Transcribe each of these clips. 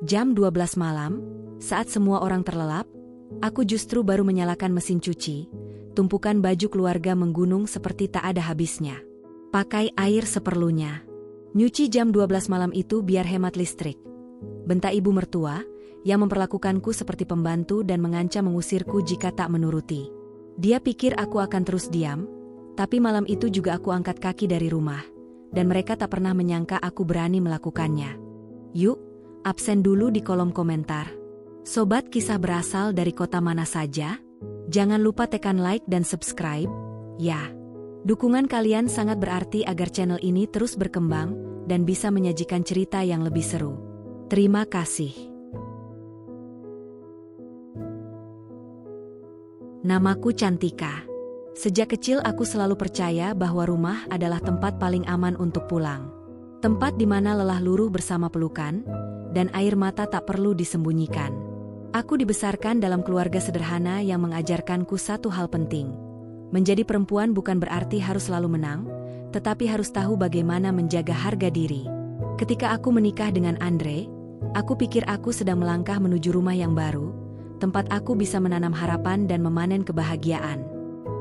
Jam 12 malam, saat semua orang terlelap, aku justru baru menyalakan mesin cuci. Tumpukan baju keluarga menggunung seperti tak ada habisnya. Pakai air seperlunya. Nyuci jam 12 malam itu biar hemat listrik. Bentak ibu mertua, yang memperlakukanku seperti pembantu dan mengancam mengusirku jika tak menuruti. Dia pikir aku akan terus diam, tapi malam itu juga aku angkat kaki dari rumah, dan mereka tak pernah menyangka aku berani melakukannya. Yuk, absen dulu di kolom komentar. Sobat kisah berasal dari kota mana saja? Jangan lupa tekan like dan subscribe, ya. Dukungan kalian sangat berarti agar channel ini terus berkembang dan bisa menyajikan cerita yang lebih seru. Terima kasih. Namaku Cantika. Sejak kecil aku selalu percaya bahwa rumah adalah tempat paling aman untuk pulang. Tempat di mana lelah luruh bersama pelukan, dan air mata tak perlu disembunyikan. Aku dibesarkan dalam keluarga sederhana yang mengajarkanku satu hal penting. Menjadi perempuan bukan berarti harus selalu menang, tetapi harus tahu bagaimana menjaga harga diri. Ketika aku menikah dengan Andre, aku pikir aku sedang melangkah menuju rumah yang baru, tempat aku bisa menanam harapan dan memanen kebahagiaan.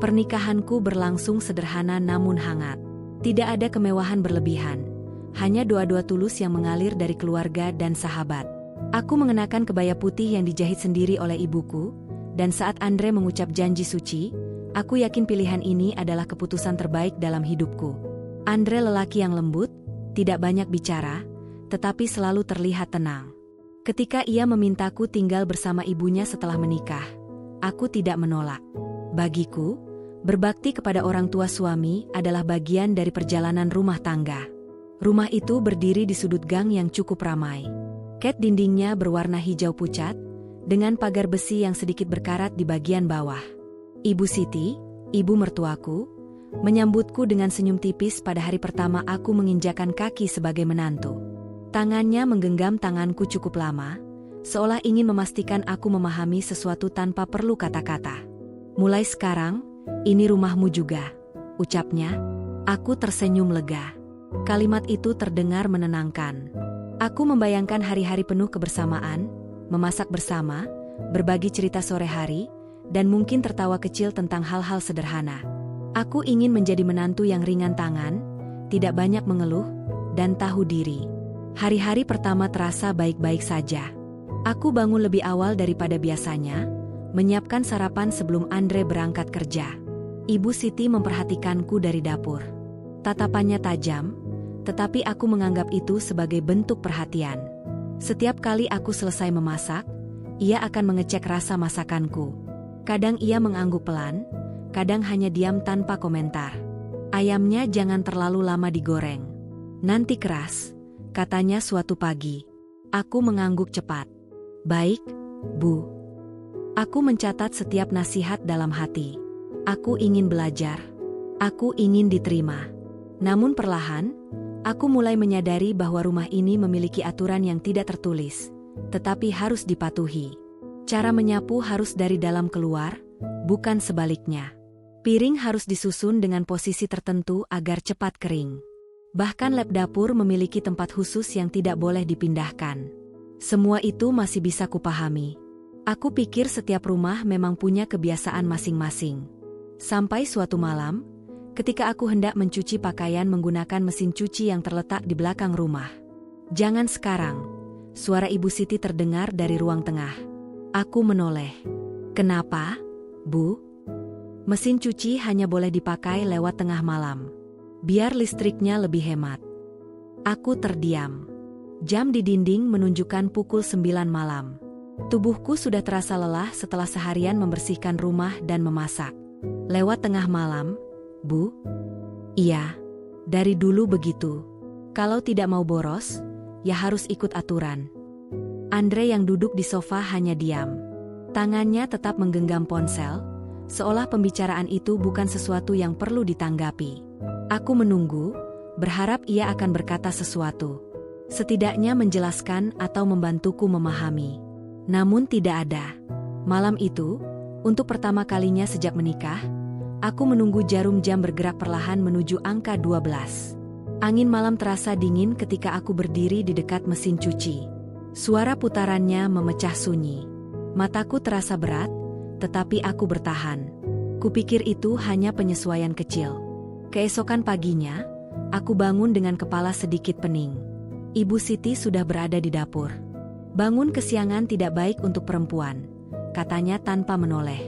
Pernikahanku berlangsung sederhana namun hangat. Tidak ada kemewahan berlebihan, hanya doa-doa tulus yang mengalir dari keluarga dan sahabat. Aku mengenakan kebaya putih yang dijahit sendiri oleh ibuku, dan saat Andre mengucap janji suci, aku yakin pilihan ini adalah keputusan terbaik dalam hidupku. Andre lelaki yang lembut, tidak banyak bicara, tetapi selalu terlihat tenang. Ketika ia memintaku tinggal bersama ibunya setelah menikah, aku tidak menolak. Bagiku, berbakti kepada orang tua suami adalah bagian dari perjalanan rumah tangga. Rumah itu berdiri di sudut gang yang cukup ramai. Cat dindingnya berwarna hijau pucat, dengan pagar besi yang sedikit berkarat di bagian bawah. Ibu Siti, ibu mertuaku, menyambutku dengan senyum tipis pada hari pertama aku menginjakan kaki sebagai menantu. Tangannya menggenggam tanganku cukup lama, seolah ingin memastikan aku memahami sesuatu tanpa perlu kata-kata. Mulai sekarang, ini rumahmu juga, ucapnya. Aku tersenyum lega. Kalimat itu terdengar menenangkan. Aku membayangkan hari-hari penuh kebersamaan, memasak bersama, berbagi cerita sore hari, dan mungkin tertawa kecil tentang hal-hal sederhana. Aku ingin menjadi menantu yang ringan tangan, tidak banyak mengeluh, dan tahu diri. Hari-hari pertama terasa baik-baik saja. Aku bangun lebih awal daripada biasanya, menyiapkan sarapan sebelum Andre berangkat kerja. Ibu Siti memperhatikanku dari dapur. Tatapannya tajam, tetapi aku menganggap itu sebagai bentuk perhatian. Setiap kali aku selesai memasak, ia akan mengecek rasa masakanku. Kadang ia mengangguk pelan, kadang hanya diam tanpa komentar. Ayamnya jangan terlalu lama digoreng. Nanti keras, katanya suatu pagi. Aku mengangguk cepat. Baik, Bu. Aku mencatat setiap nasihat dalam hati. Aku ingin belajar. Aku ingin diterima. Namun perlahan, aku mulai menyadari bahwa rumah ini memiliki aturan yang tidak tertulis, tetapi harus dipatuhi. Cara menyapu harus dari dalam keluar, bukan sebaliknya. Piring harus disusun dengan posisi tertentu agar cepat kering. Bahkan lap dapur memiliki tempat khusus yang tidak boleh dipindahkan. Semua itu masih bisa kupahami. Aku pikir setiap rumah memang punya kebiasaan masing-masing. Sampai suatu malam, ketika aku hendak mencuci pakaian menggunakan mesin cuci yang terletak di belakang rumah. "Jangan sekarang," suara Ibu Siti terdengar dari ruang tengah. Aku menoleh. "Kenapa, Bu?" "Mesin cuci hanya boleh dipakai lewat tengah malam. Biar listriknya lebih hemat." Aku terdiam. Jam di dinding menunjukkan pukul 9 malam. Tubuhku sudah terasa lelah setelah seharian membersihkan rumah dan memasak. "Lewat tengah malam, Bu?" "Iya, dari dulu begitu. Kalau tidak mau boros, ya harus ikut aturan." Andre yang duduk di sofa hanya diam. Tangannya tetap menggenggam ponsel, seolah pembicaraan itu bukan sesuatu yang perlu ditanggapi. Aku menunggu, berharap ia akan berkata sesuatu. Setidaknya menjelaskan atau membantuku memahami. Namun tidak ada. Malam itu, untuk pertama kalinya sejak menikah, aku menunggu jarum jam bergerak perlahan menuju angka 12. Angin malam terasa dingin ketika aku berdiri di dekat mesin cuci. Suara putarannya memecah sunyi. Mataku terasa berat, tetapi aku bertahan. Kupikir itu hanya penyesuaian kecil. Keesokan paginya, aku bangun dengan kepala sedikit pening. Ibu Siti sudah berada di dapur. Bangun kesiangan tidak baik untuk perempuan, katanya tanpa menoleh.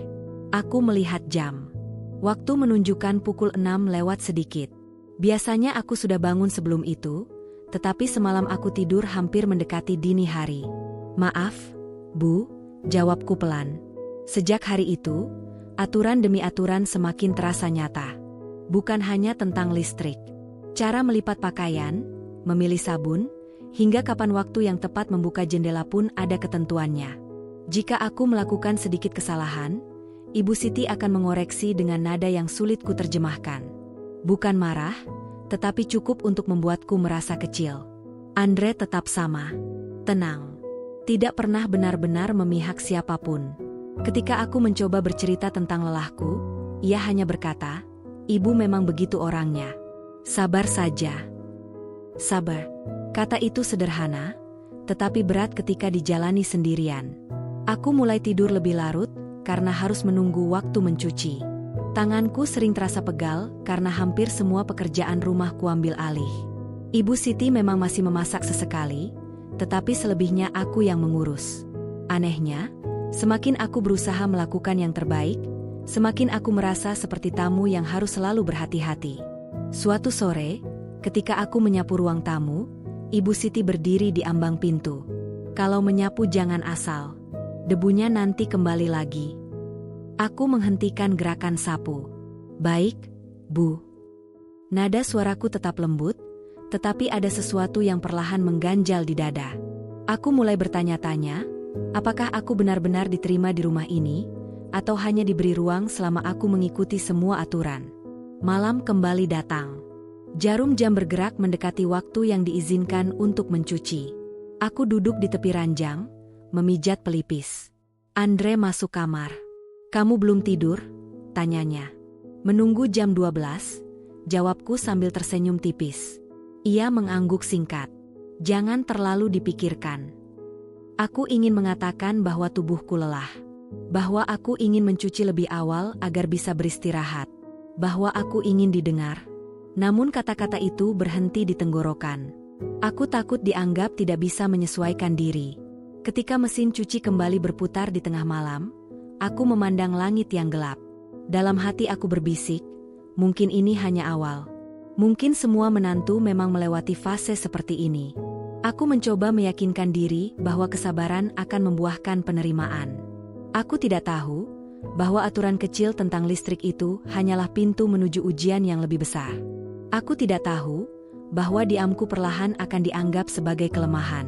Aku melihat jam. Waktu menunjukkan pukul 6 lewat sedikit. Biasanya aku sudah bangun sebelum itu, tetapi semalam aku tidur hampir mendekati dini hari. Maaf, Bu, jawabku pelan. Sejak hari itu, aturan demi aturan semakin terasa nyata. Bukan hanya tentang listrik. Cara melipat pakaian, memilih sabun, hingga kapan waktu yang tepat membuka jendela pun ada ketentuannya. Jika aku melakukan sedikit kesalahan, Ibu Siti akan mengoreksi dengan nada yang sulit kuterjemahkan. Bukan marah, tetapi cukup untuk membuatku merasa kecil. Andre tetap sama. Tenang. Tidak pernah benar-benar memihak siapapun. Ketika aku mencoba bercerita tentang lelahku, ia hanya berkata, "Ibu memang begitu orangnya. Sabar saja." Sabar. Kata itu sederhana, tetapi berat ketika dijalani sendirian. Aku mulai tidur lebih larut, karena harus menunggu waktu mencuci. Tanganku sering terasa pegal karena hampir semua pekerjaan rumah kuambil alih. Ibu Siti memang masih memasak sesekali, tetapi selebihnya aku yang mengurus. Anehnya, semakin aku berusaha melakukan yang terbaik, semakin aku merasa seperti tamu yang harus selalu berhati-hati. Suatu sore, ketika aku menyapu ruang tamu, Ibu Siti berdiri di ambang pintu. "Kalau menyapu jangan asal. Debunya nanti kembali lagi." Aku menghentikan gerakan sapu. "Baik, Bu." Nada suaraku tetap lembut, tetapi ada sesuatu yang perlahan mengganjal di dada. Aku mulai bertanya-tanya, apakah aku benar-benar diterima di rumah ini, atau hanya diberi ruang selama aku mengikuti semua aturan. Malam kembali datang. Jarum jam bergerak mendekati waktu yang diizinkan untuk mencuci. Aku duduk di tepi ranjang, memijat pelipis. Andre masuk kamar. "Kamu belum tidur?" tanyanya. "Menunggu jam 12, jawabku sambil tersenyum tipis. Ia mengangguk singkat. "Jangan terlalu dipikirkan." Aku ingin mengatakan bahwa tubuhku lelah. Bahwa aku ingin mencuci lebih awal agar bisa beristirahat. Bahwa aku ingin didengar. Namun kata-kata itu berhenti di tenggorokan. Aku takut dianggap tidak bisa menyesuaikan diri. Ketika mesin cuci kembali berputar di tengah malam, aku memandang langit yang gelap. Dalam hati aku berbisik, mungkin ini hanya awal. Mungkin semua menantu memang melewati fase seperti ini. Aku mencoba meyakinkan diri bahwa kesabaran akan membuahkan penerimaan. Aku tidak tahu bahwa aturan kecil tentang listrik itu hanyalah pintu menuju ujian yang lebih besar. Aku tidak tahu bahwa diamku perlahan akan dianggap sebagai kelemahan.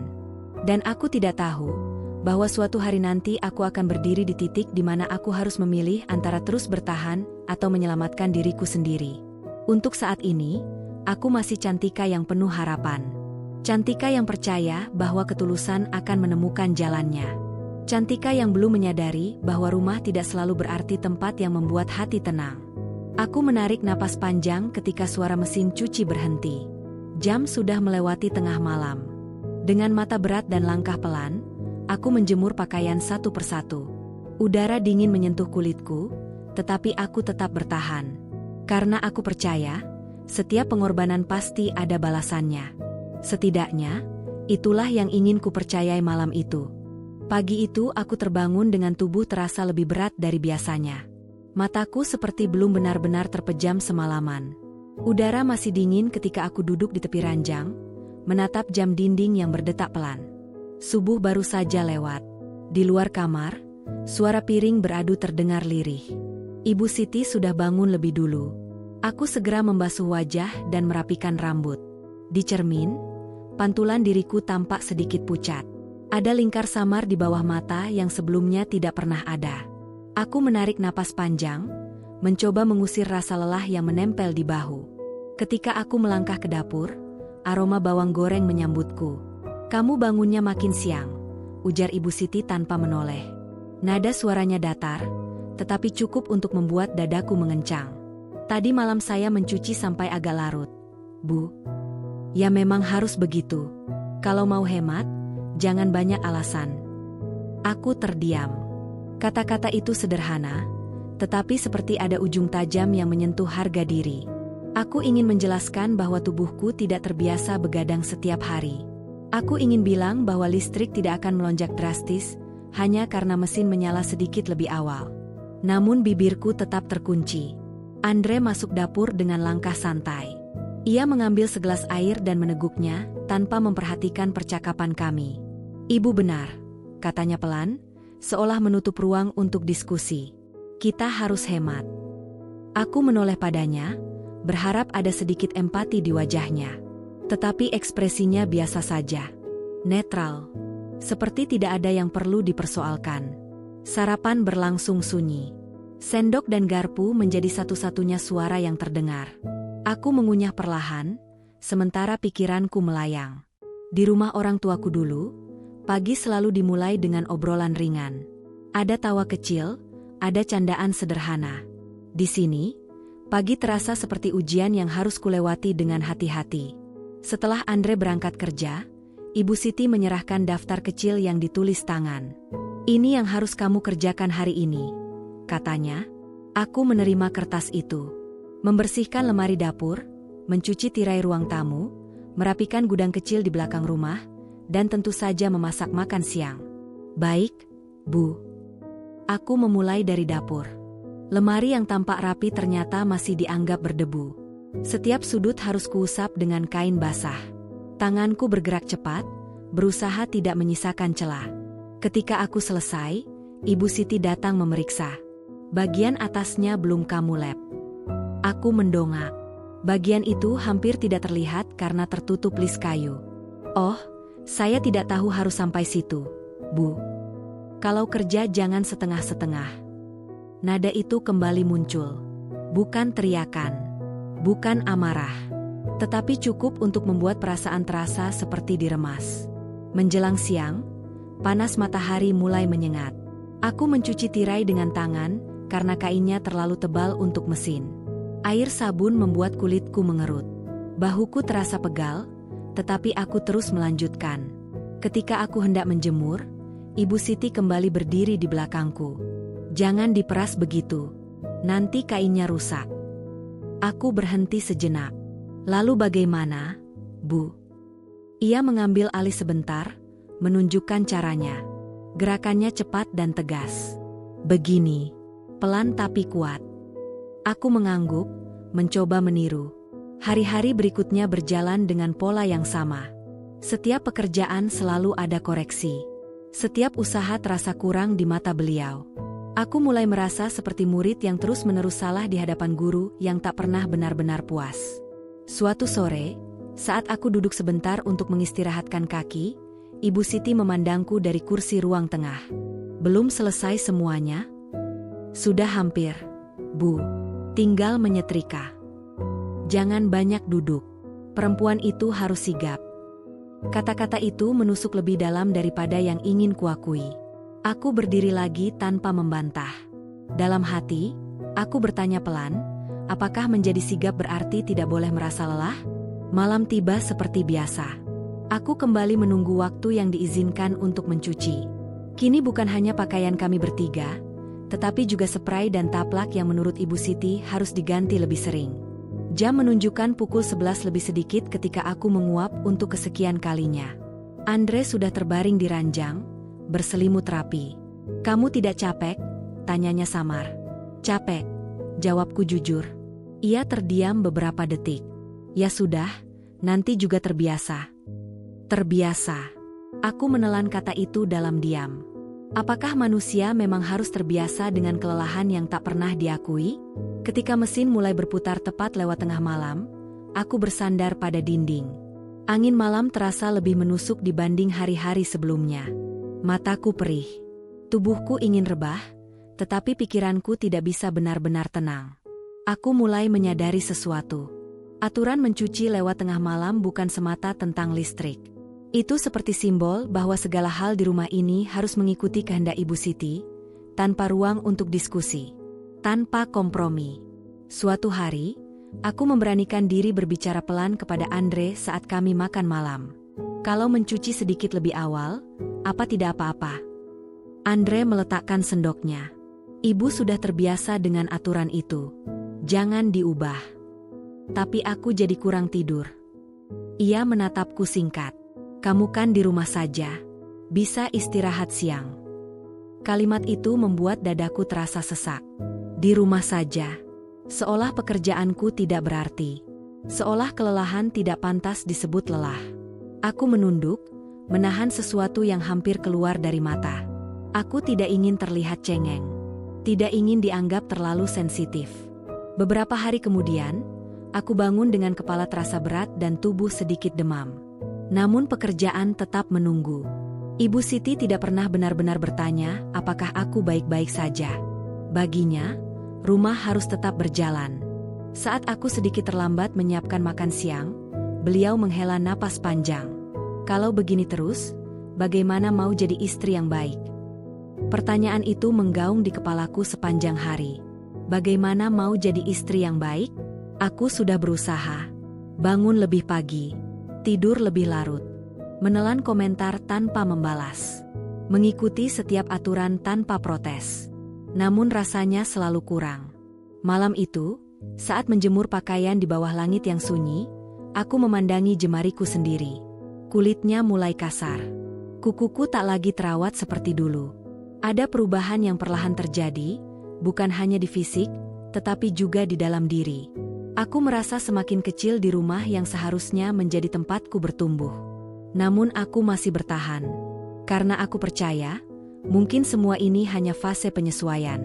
Dan aku tidak tahu bahwa suatu hari nanti aku akan berdiri di titik di mana aku harus memilih antara terus bertahan atau menyelamatkan diriku sendiri. Untuk saat ini, aku masih Cantika yang penuh harapan. Cantika yang percaya bahwa ketulusan akan menemukan jalannya. Cantika yang belum menyadari bahwa rumah tidak selalu berarti tempat yang membuat hati tenang. Aku menarik napas panjang ketika suara mesin cuci berhenti. Jam sudah melewati tengah malam. Dengan mata berat dan langkah pelan, aku menjemur pakaian satu persatu. Udara dingin menyentuh kulitku, tetapi aku tetap bertahan. Karena aku percaya, setiap pengorbanan pasti ada balasannya. Setidaknya, itulah yang ingin kupercayai malam itu. Pagi itu aku terbangun dengan tubuh terasa lebih berat dari biasanya. Mataku seperti belum benar-benar terpejam semalaman. Udara masih dingin ketika aku duduk di tepi ranjang, menatap jam dinding yang berdetak pelan. Subuh baru saja lewat. Di luar kamar, suara piring beradu terdengar lirih. Ibu Siti sudah bangun lebih dulu. Aku segera membasuh wajah dan merapikan rambut. Di cermin, pantulan diriku tampak sedikit pucat. Ada lingkar samar di bawah mata yang sebelumnya tidak pernah ada. Aku menarik napas panjang, mencoba mengusir rasa lelah yang menempel di bahu. Ketika aku melangkah ke dapur, aroma bawang goreng menyambutku. "Kamu bangunnya makin siang," ujar Ibu Siti tanpa menoleh. Nada suaranya datar, tetapi cukup untuk membuat dadaku mengencang. "Tadi malam saya mencuci sampai agak larut, Bu." "Ya memang harus begitu. Kalau mau hemat, Jangan banyak alasan. Aku terdiam. Kata-kata itu sederhana, tetapi seperti ada ujung tajam yang menyentuh harga diri. Aku ingin menjelaskan bahwa tubuhku tidak terbiasa begadang setiap hari. Aku ingin bilang bahwa listrik tidak akan melonjak drastis, hanya karena mesin menyala sedikit lebih awal. Namun bibirku tetap terkunci. Andre masuk dapur dengan langkah santai. Ia mengambil segelas air dan meneguknya, tanpa memperhatikan percakapan kami. "Ibu benar," katanya pelan, seolah menutup ruang untuk diskusi. "Kita harus hemat." Aku menoleh padanya, berharap ada sedikit empati di wajahnya. Tetapi ekspresinya biasa saja. Netral. Seperti tidak ada yang perlu dipersoalkan. Sarapan berlangsung sunyi. Sendok dan garpu menjadi satu-satunya suara yang terdengar. Aku mengunyah perlahan, sementara pikiranku melayang. Di rumah orang tuaku dulu, pagi selalu dimulai dengan obrolan ringan. Ada tawa kecil, ada candaan sederhana. Di sini, pagi terasa seperti ujian yang harus kulewati dengan hati-hati. Setelah Andre berangkat kerja, Ibu Siti menyerahkan daftar kecil yang ditulis tangan. "Ini yang harus kamu kerjakan hari ini," katanya. Aku menerima kertas itu. Membersihkan lemari dapur, mencuci tirai ruang tamu, merapikan gudang kecil di belakang rumah, dan tentu saja memasak makan siang. "Baik, Bu." Aku memulai dari dapur. Lemari yang tampak rapi ternyata masih dianggap berdebu. Setiap sudut harus kuusap dengan kain basah. Tanganku bergerak cepat, berusaha tidak menyisakan celah. Ketika aku selesai, Ibu Siti datang memeriksa. "Bagian atasnya belum kamu lap." Aku mendongak. Bagian itu hampir tidak terlihat karena tertutup lis kayu. "Oh, saya tidak tahu harus sampai situ, Bu. Kalau kerja jangan setengah-setengah." Nada itu kembali muncul. Bukan teriakan, bukan amarah, tetapi cukup untuk membuat perasaan terasa seperti diremas. Menjelang siang, panas matahari mulai menyengat. Aku mencuci tirai dengan tangan karena kainnya terlalu tebal untuk mesin. Air sabun membuat kulitku mengerut. Bahuku terasa pegal, tetapi aku terus melanjutkan. Ketika aku hendak menjemur, Ibu Siti kembali berdiri di belakangku. "Jangan diperas begitu, nanti kainnya rusak." Aku berhenti sejenak. "Lalu bagaimana, Bu?" Ia mengambil alih sebentar, menunjukkan caranya. Gerakannya cepat dan tegas. "Begini." Pelan tapi kuat. Aku mengangguk, mencoba meniru. Hari-hari berikutnya berjalan dengan pola yang sama. Setiap pekerjaan selalu ada koreksi. Setiap usaha terasa kurang di mata beliau. Aku mulai merasa seperti murid yang terus-menerus salah di hadapan guru yang tak pernah benar-benar puas. Suatu sore, saat aku duduk sebentar untuk mengistirahatkan kaki, Ibu Siti memandangku dari kursi ruang tengah. "Belum selesai semuanya?" "Sudah hampir, Bu. Tinggal menyetrika." "Jangan banyak duduk. Perempuan itu harus sigap." Kata-kata itu menusuk lebih dalam daripada yang ingin kuakui. Aku berdiri lagi tanpa membantah. Dalam hati, aku bertanya pelan, apakah menjadi sigap berarti tidak boleh merasa lelah? Malam tiba seperti biasa. Aku kembali menunggu waktu yang diizinkan untuk mencuci. Kini bukan hanya pakaian kami bertiga, tetapi juga spray dan taplak yang menurut Ibu Siti harus diganti lebih sering. Jam menunjukkan pukul 11 lebih sedikit ketika aku menguap untuk kesekian kalinya. Andre sudah terbaring di ranjang, berselimut rapi. "Kamu tidak capek?" tanyanya samar. "Capek," jawabku jujur. Ia terdiam beberapa detik. "Ya sudah, nanti juga terbiasa." Terbiasa. Aku menelan kata itu dalam diam. Apakah manusia memang harus terbiasa dengan kelelahan yang tak pernah diakui? Ketika mesin mulai berputar tepat lewat tengah malam, aku bersandar pada dinding. Angin malam terasa lebih menusuk dibanding hari-hari sebelumnya. Mataku perih. Tubuhku ingin rebah, tetapi pikiranku tidak bisa benar-benar tenang. Aku mulai menyadari sesuatu. Aturan mencuci lewat tengah malam bukan semata tentang listrik. Itu seperti simbol bahwa segala hal di rumah ini harus mengikuti kehendak Ibu Siti, tanpa ruang untuk diskusi, tanpa kompromi. Suatu hari, aku memberanikan diri berbicara pelan kepada Andre saat kami makan malam. Kalau mencuci sedikit lebih awal, apa tidak apa-apa? Andre meletakkan sendoknya. Ibu sudah terbiasa dengan aturan itu. Jangan diubah. Tapi aku jadi kurang tidur. Ia menatapku singkat. Kamu kan di rumah saja. Bisa istirahat siang. Kalimat itu membuat dadaku terasa sesak. Di rumah saja. Seolah pekerjaanku tidak berarti. Seolah kelelahan tidak pantas disebut lelah. Aku menunduk, menahan sesuatu yang hampir keluar dari mata. Aku tidak ingin terlihat cengeng. Tidak ingin dianggap terlalu sensitif. Beberapa hari kemudian, aku bangun dengan kepala terasa berat dan tubuh sedikit demam. Namun pekerjaan tetap menunggu. Ibu Siti tidak pernah benar-benar bertanya apakah aku baik-baik saja. Baginya, rumah harus tetap berjalan. Saat aku sedikit terlambat menyiapkan makan siang, beliau menghela napas panjang. Kalau begini terus, bagaimana mau jadi istri yang baik? Pertanyaan itu menggaung di kepalaku sepanjang hari. Bagaimana mau jadi istri yang baik? Aku sudah berusaha. Bangun lebih pagi. Tidur lebih larut. Menelan komentar tanpa membalas. Mengikuti setiap aturan tanpa protes. Namun rasanya selalu kurang. Malam itu, saat menjemur pakaian di bawah langit yang sunyi, aku memandangi jemariku sendiri. Kulitnya mulai kasar. Kukuku tak lagi terawat seperti dulu. Ada perubahan yang perlahan terjadi, bukan hanya di fisik, tetapi juga di dalam diri. Aku merasa semakin kecil di rumah yang seharusnya menjadi tempatku bertumbuh. Namun aku masih bertahan. Karena aku percaya, mungkin semua ini hanya fase penyesuaian.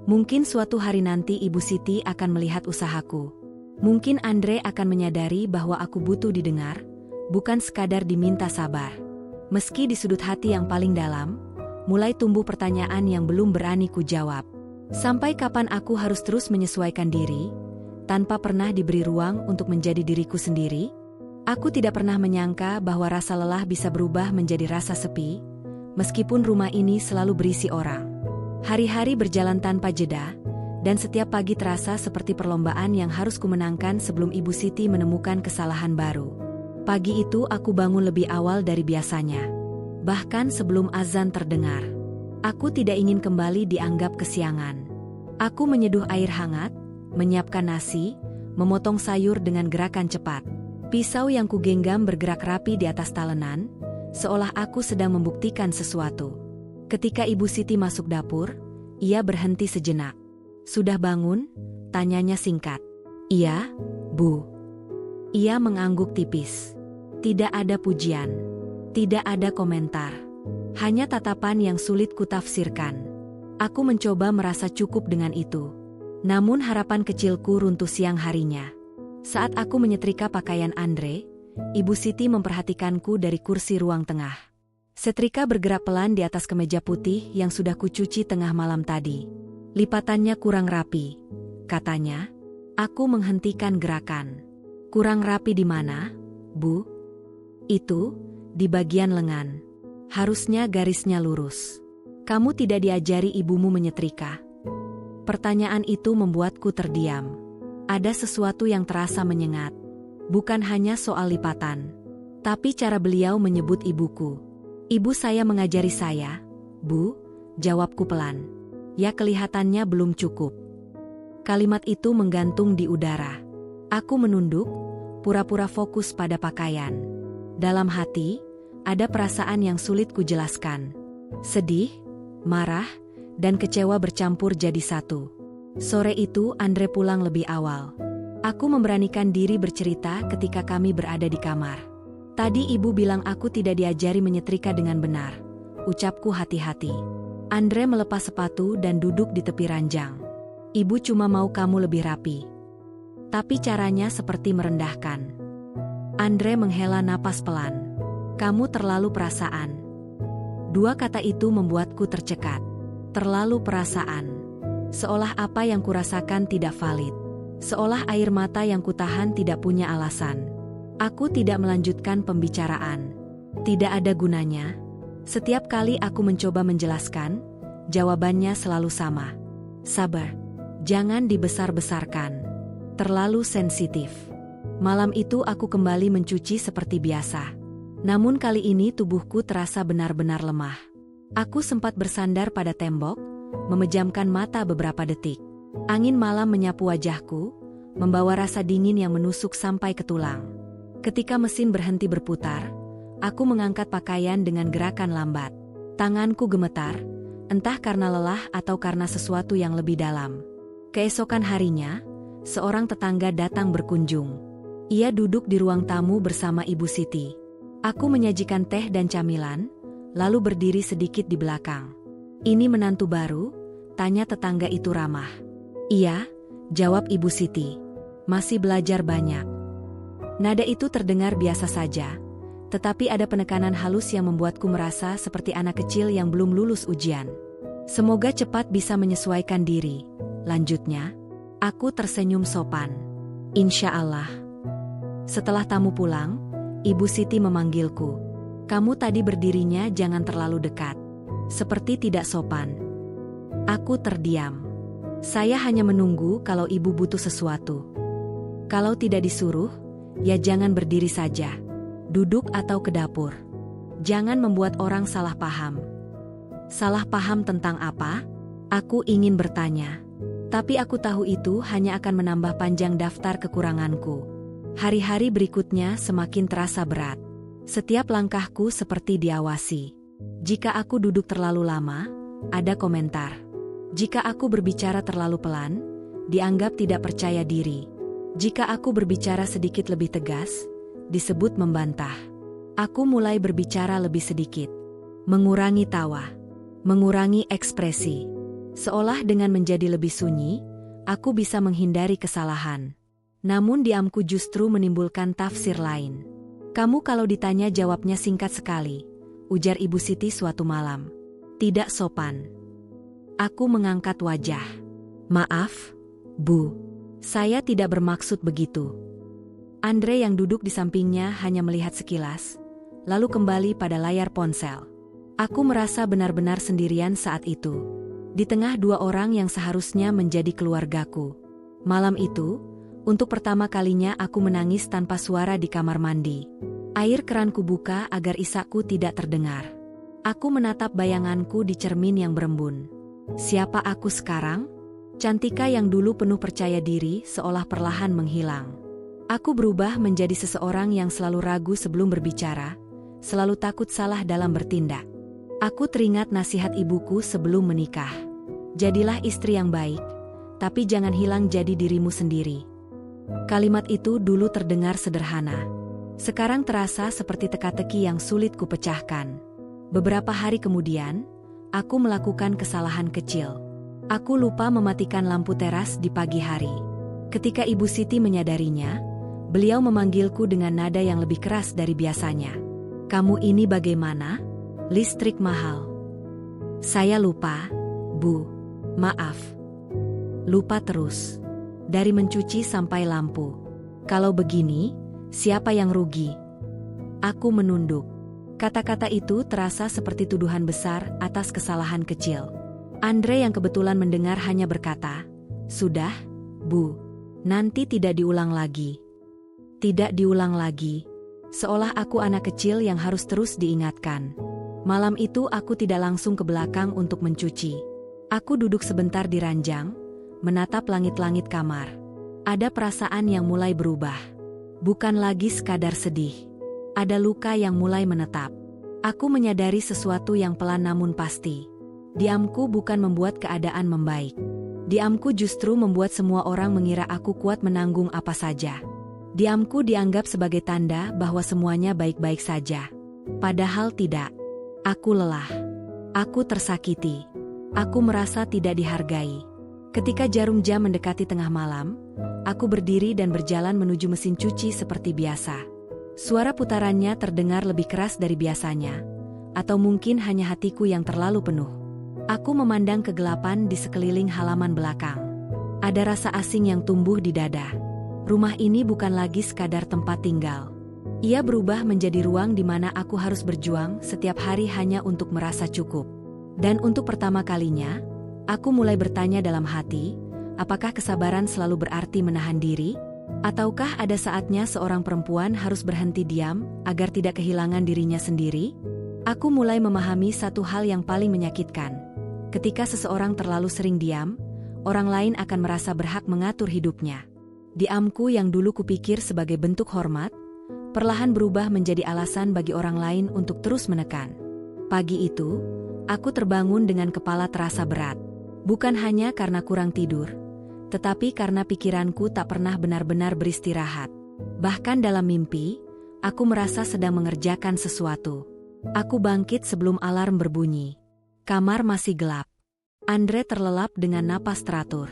Mungkin suatu hari nanti Ibu Siti akan melihat usahaku. Mungkin Andre akan menyadari bahwa aku butuh didengar, bukan sekadar diminta sabar. Meski di sudut hati yang paling dalam, mulai tumbuh pertanyaan yang belum berani ku jawab. Sampai kapan aku harus terus menyesuaikan diri, tanpa pernah diberi ruang untuk menjadi diriku sendiri? Aku tidak pernah menyangka bahwa rasa lelah bisa berubah menjadi rasa sepi, meskipun rumah ini selalu berisi orang. Hari-hari berjalan tanpa jeda, dan setiap pagi terasa seperti perlombaan yang harus kumenangkan sebelum Ibu Siti menemukan kesalahan baru. Pagi itu aku bangun lebih awal dari biasanya. Bahkan sebelum azan terdengar. Aku tidak ingin kembali dianggap kesiangan. Aku menyeduh air hangat, menyiapkan nasi, memotong sayur dengan gerakan cepat. Pisau yang kugenggam bergerak rapi di atas talenan, seolah aku sedang membuktikan sesuatu. Ketika Ibu Siti masuk dapur, ia berhenti sejenak. "Sudah bangun?" tanyanya singkat. "Iya, Bu." Ia mengangguk tipis. Tidak ada pujian. Tidak ada komentar. Hanya tatapan yang sulit kutafsirkan. Aku mencoba merasa cukup dengan itu. Namun harapan kecilku runtuh siang harinya. Saat aku menyetrika pakaian Andre, Ibu Siti memperhatikanku dari kursi ruang tengah. Setrika bergerak pelan di atas kemeja putih yang sudah kucuci tengah malam tadi. "Lipatannya kurang rapi," katanya. Aku menghentikan gerakan. "Kurang rapi di mana, Bu?" "Itu, di bagian lengan. Harusnya garisnya lurus." "Kamu tidak diajari ibumu menyetrika?" Pertanyaan itu membuatku terdiam. Ada sesuatu yang terasa menyengat. Bukan hanya soal lipatan, tapi cara beliau menyebut ibuku. "Ibu saya mengajari saya, Bu," jawabku pelan. Ya, kelihatannya belum cukup. Kalimat itu menggantung di udara. Aku menunduk, pura-pura fokus pada pakaian. Dalam hati, ada perasaan yang sulit kujelaskan. Sedih, marah, dan kecewa bercampur jadi satu. Sore itu Andre pulang lebih awal. Aku memberanikan diri bercerita ketika kami berada di kamar. "Tadi ibu bilang aku tidak diajari menyetrika dengan benar," ucapku hati-hati. Andre melepas sepatu dan duduk di tepi ranjang. "Ibu cuma mau kamu lebih rapi." Tapi caranya seperti merendahkan. Andre menghela napas pelan. "Kamu terlalu perasaan." Dua kata itu membuatku tercekat. Terlalu perasaan. Seolah apa yang kurasakan tidak valid. Seolah air mata yang kutahan tidak punya alasan. Aku tidak melanjutkan pembicaraan. Tidak ada gunanya. Setiap kali aku mencoba menjelaskan, jawabannya selalu sama. "Sabar. Jangan dibesar-besarkan. Terlalu sensitif." Malam itu aku kembali mencuci seperti biasa. Namun kali ini tubuhku terasa benar-benar lemah. Aku sempat bersandar pada tembok, memejamkan mata beberapa detik. Angin malam menyapu wajahku, membawa rasa dingin yang menusuk sampai ke tulang. Ketika mesin berhenti berputar, aku mengangkat pakaian dengan gerakan lambat. Tanganku gemetar, entah karena lelah atau karena sesuatu yang lebih dalam. Keesokan harinya, seorang tetangga datang berkunjung. Ia duduk di ruang tamu bersama Ibu Siti. Aku menyajikan teh dan camilan, lalu berdiri sedikit di belakang. "Ini menantu baru?" tanya tetangga itu ramah. "Iya," jawab Ibu Siti. "Masih belajar banyak." Nada itu terdengar biasa saja, tetapi ada penekanan halus yang membuatku merasa seperti anak kecil yang belum lulus ujian. "Semoga cepat bisa menyesuaikan diri," lanjutnya. Aku tersenyum sopan. "Insya Allah." Setelah tamu pulang, Ibu Siti memanggilku. "Kamu tadi berdirinya jangan terlalu dekat. Seperti tidak sopan." Aku terdiam. Saya hanya menunggu kalau ibu butuh sesuatu. Kalau tidak disuruh, ya jangan berdiri saja. Duduk atau ke dapur. Jangan membuat orang salah paham. Salah paham tentang apa? Aku ingin bertanya. Tapi aku tahu itu hanya akan menambah panjang daftar kekuranganku. Hari-hari berikutnya semakin terasa berat. Setiap langkahku seperti diawasi. Jika aku duduk terlalu lama, ada komentar. Jika aku berbicara terlalu pelan, dianggap tidak percaya diri. Jika aku berbicara sedikit lebih tegas, disebut membantah. Aku mulai berbicara lebih sedikit. Mengurangi tawa. Mengurangi ekspresi. Seolah dengan menjadi lebih sunyi, aku bisa menghindari kesalahan. Namun diamku justru menimbulkan tafsir lain. "Kamu kalau ditanya jawabnya singkat sekali," ujar Ibu Siti suatu malam. "Tidak sopan." Aku mengangkat wajah. "Maaf, Bu. Saya tidak bermaksud begitu." Andre yang duduk di sampingnya hanya melihat sekilas, lalu kembali pada layar ponsel. Aku merasa benar-benar sendirian saat itu. Di tengah dua orang yang seharusnya menjadi keluargaku. Malam itu, untuk pertama kalinya aku menangis tanpa suara di kamar mandi. Air keran kubuka agar isakku tidak terdengar. Aku menatap bayanganku di cermin yang berembun. Siapa aku sekarang? Cantika yang dulu penuh percaya diri seolah perlahan menghilang. Aku berubah menjadi seseorang yang selalu ragu sebelum berbicara, selalu takut salah dalam bertindak. Aku teringat nasihat ibuku sebelum menikah. Jadilah istri yang baik, tapi jangan hilang jadi dirimu sendiri. Kalimat itu dulu terdengar sederhana. Sekarang terasa seperti teka-teki yang sulit kupecahkan. Beberapa hari kemudian, aku melakukan kesalahan kecil. Aku lupa mematikan lampu teras di pagi hari. Ketika Ibu Siti menyadarinya, beliau memanggilku dengan nada yang lebih keras dari biasanya. "Kamu ini bagaimana? Listrik mahal." "Saya lupa, Bu. Maaf." Lupa terus. Dari mencuci sampai lampu. "Kalau begini, siapa yang rugi?" Aku menunduk. Kata-kata itu terasa seperti tuduhan besar atas kesalahan kecil. Andre yang kebetulan mendengar hanya berkata, "Sudah, Bu. Nanti tidak diulang lagi." Tidak diulang lagi. Seolah aku anak kecil yang harus terus diingatkan. Malam itu aku tidak langsung ke belakang untuk mencuci. Aku duduk sebentar di ranjang, menatap langit-langit kamar. Ada perasaan yang mulai berubah. Bukan lagi sekadar sedih. Ada luka yang mulai menetap. Aku menyadari sesuatu yang pelan namun pasti. Diamku bukan membuat keadaan membaik. Diamku justru membuat semua orang mengira aku kuat menanggung apa saja. Diamku dianggap sebagai tanda bahwa semuanya baik-baik saja. Padahal tidak. Aku lelah. Aku tersakiti. Aku merasa tidak dihargai. Ketika jarum jam mendekati tengah malam, aku berdiri dan berjalan menuju mesin cuci seperti biasa. Suara putarannya terdengar lebih keras dari biasanya, atau mungkin hanya hatiku yang terlalu penuh. Aku memandang kegelapan di sekeliling halaman belakang. Ada rasa asing yang tumbuh di dada. Rumah ini bukan lagi sekadar tempat tinggal. Ia berubah menjadi ruang di mana aku harus berjuang setiap hari hanya untuk merasa cukup. Dan untuk pertama kalinya, aku mulai bertanya dalam hati, apakah kesabaran selalu berarti menahan diri? Ataukah ada saatnya seorang perempuan harus berhenti diam agar tidak kehilangan dirinya sendiri? Aku mulai memahami satu hal yang paling menyakitkan. Ketika seseorang terlalu sering diam, orang lain akan merasa berhak mengatur hidupnya. Diamku yang dulu kupikir sebagai bentuk hormat, perlahan berubah menjadi alasan bagi orang lain untuk terus menekan. Pagi itu, aku terbangun dengan kepala terasa berat. Bukan hanya karena kurang tidur, tetapi karena pikiranku tak pernah benar-benar beristirahat. Bahkan dalam mimpi, aku merasa sedang mengerjakan sesuatu. Aku bangkit sebelum alarm berbunyi. Kamar masih gelap. Andre terlelap dengan napas teratur.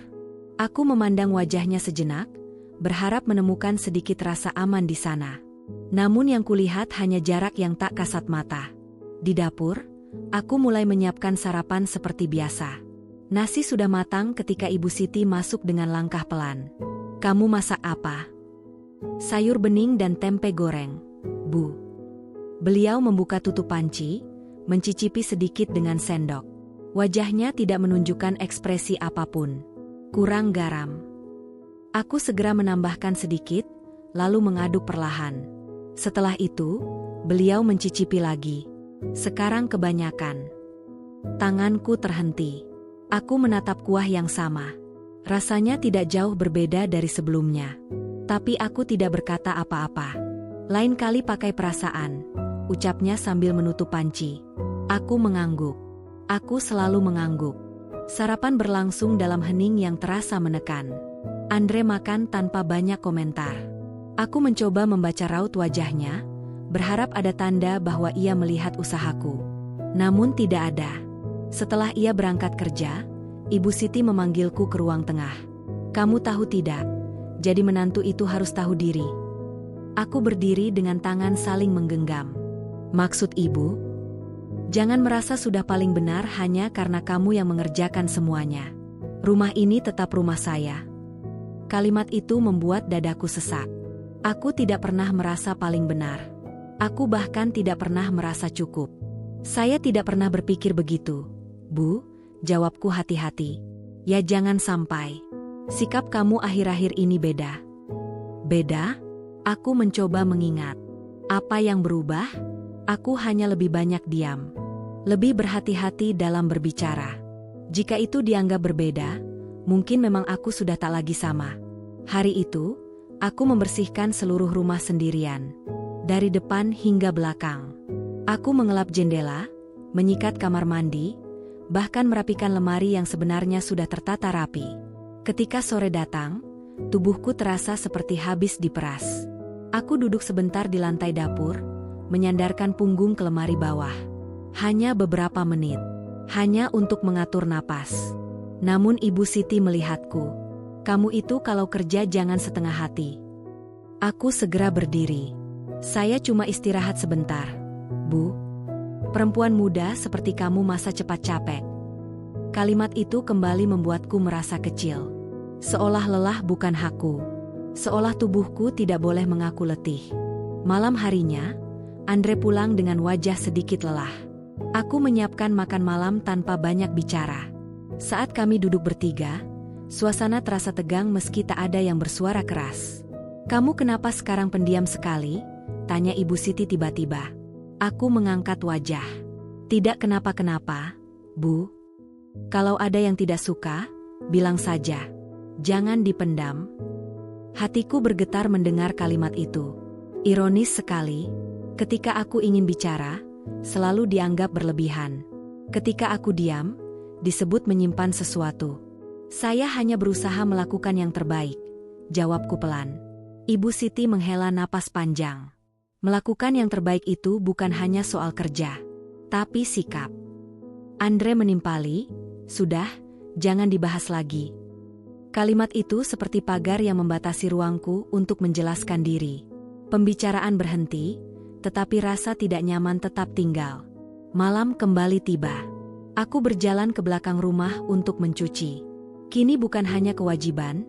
Aku memandang wajahnya sejenak, berharap menemukan sedikit rasa aman di sana. Namun yang kulihat hanya jarak yang tak kasat mata. Di dapur, aku mulai menyiapkan sarapan seperti biasa. Nasi sudah matang ketika Ibu Siti masuk dengan langkah pelan. "Kamu masak apa?" "Sayur bening dan tempe goreng, Bu." Beliau membuka tutup panci, mencicipi sedikit dengan sendok. Wajahnya tidak menunjukkan ekspresi apapun. "Kurang garam." Aku segera menambahkan sedikit, lalu mengaduk perlahan. Setelah itu, beliau mencicipi lagi. "Sekarang kebanyakan." Tanganku terhenti. Aku menatap kuah yang sama. Rasanya tidak jauh berbeda dari sebelumnya. Tapi aku tidak berkata apa-apa. "Lain kali pakai perasaan," ucapnya sambil menutup panci. Aku mengangguk. Aku selalu mengangguk. Sarapan berlangsung dalam hening yang terasa menekan. Andre makan tanpa banyak komentar. Aku mencoba membaca raut wajahnya, berharap ada tanda bahwa ia melihat usahaku. Namun tidak ada. Setelah ia berangkat kerja, Ibu Siti memanggilku ke ruang tengah. "Kamu tahu tidak, jadi menantu itu harus tahu diri." Aku berdiri dengan tangan saling menggenggam. "Maksud Ibu?" "Jangan merasa sudah paling benar hanya karena kamu yang mengerjakan semuanya. Rumah ini tetap rumah saya." Kalimat itu membuat dadaku sesak. Aku tidak pernah merasa paling benar. Aku bahkan tidak pernah merasa cukup. "Saya tidak pernah berpikir begitu, Bu," jawabku hati-hati. "Ya jangan sampai. Sikap kamu akhir-akhir ini beda." "Beda?" Aku mencoba mengingat. Apa yang berubah? Aku hanya lebih banyak diam. Lebih berhati-hati dalam berbicara. Jika itu dianggap berbeda, mungkin memang aku sudah tak lagi sama. Hari itu, aku membersihkan seluruh rumah sendirian. Dari depan hingga belakang. Aku mengelap jendela, menyikat kamar mandi, bahkan merapikan lemari yang sebenarnya sudah tertata rapi. Ketika sore datang, tubuhku terasa seperti habis diperas. Aku duduk sebentar di lantai dapur, menyandarkan punggung ke lemari bawah. Hanya beberapa menit. Hanya untuk mengatur napas. Namun Ibu Siti melihatku. "Kamu itu kalau kerja jangan setengah hati." Aku segera berdiri. "Saya cuma istirahat sebentar, Bu. Perempuan muda seperti kamu masa cepat capek." Kalimat itu kembali membuatku merasa kecil. Seolah lelah bukan hakku. Seolah tubuhku tidak boleh mengaku letih. Malam harinya, Andre pulang dengan wajah sedikit lelah. Aku menyiapkan makan malam tanpa banyak bicara. Saat kami duduk bertiga, suasana terasa tegang meski tak ada yang bersuara keras. "Kamu kenapa sekarang pendiam sekali?" tanya Ibu Siti tiba-tiba. Aku mengangkat wajah. "Tidak kenapa-kenapa, Bu. Kalau ada yang tidak suka, bilang saja. Jangan dipendam." Hatiku bergetar mendengar kalimat itu. Ironis sekali, ketika aku ingin bicara, selalu dianggap berlebihan. Ketika aku diam, disebut menyimpan sesuatu. "Saya hanya berusaha melakukan yang terbaik," jawabku pelan. Ibu Siti menghela napas panjang. Melakukan yang terbaik itu bukan hanya soal kerja, tapi sikap. Andre menimpali, "Sudah, jangan dibahas lagi." Kalimat itu seperti pagar yang membatasi ruangku untuk menjelaskan diri. Pembicaraan berhenti, tetapi rasa tidak nyaman tetap tinggal. Malam kembali tiba. Aku berjalan ke belakang rumah untuk mencuci. Kini bukan hanya kewajiban,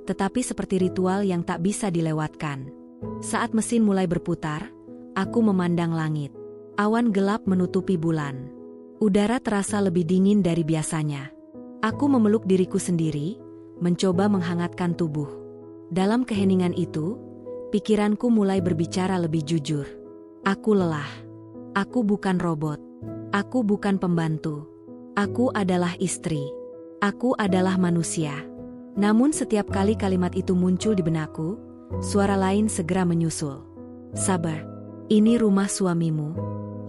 tetapi seperti ritual yang tak bisa dilewatkan. Saat mesin mulai berputar, aku memandang langit. Awan gelap menutupi bulan. Udara terasa lebih dingin dari biasanya. Aku memeluk diriku sendiri, mencoba menghangatkan tubuh. Dalam keheningan itu, pikiranku mulai berbicara lebih jujur. Aku lelah. Aku bukan robot. Aku bukan pembantu. Aku adalah istri. Aku adalah manusia. Namun setiap kali kalimat itu muncul di benakku, suara lain segera menyusul. Sabar. Ini rumah suamimu.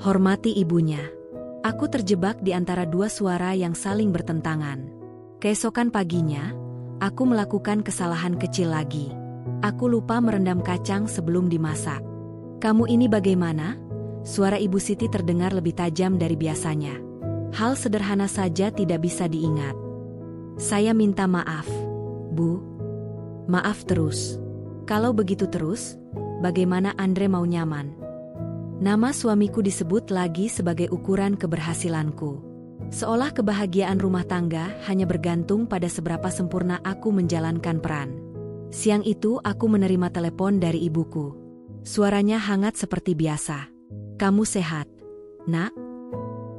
Hormati ibunya. Aku terjebak di antara dua suara yang saling bertentangan. Keesokan paginya, aku melakukan kesalahan kecil lagi. Aku lupa merendam kacang sebelum dimasak. Kamu ini bagaimana? Suara Ibu Siti terdengar lebih tajam dari biasanya. Hal sederhana saja tidak bisa diingat. Saya minta maaf, Bu. Maaf terus. Kalau begitu terus, bagaimana Andre mau nyaman? Nama suamiku disebut lagi sebagai ukuran keberhasilanku. Seolah kebahagiaan rumah tangga hanya bergantung pada seberapa sempurna aku menjalankan peran. Siang itu aku menerima telepon dari ibuku. Suaranya hangat seperti biasa. Kamu sehat, Nak?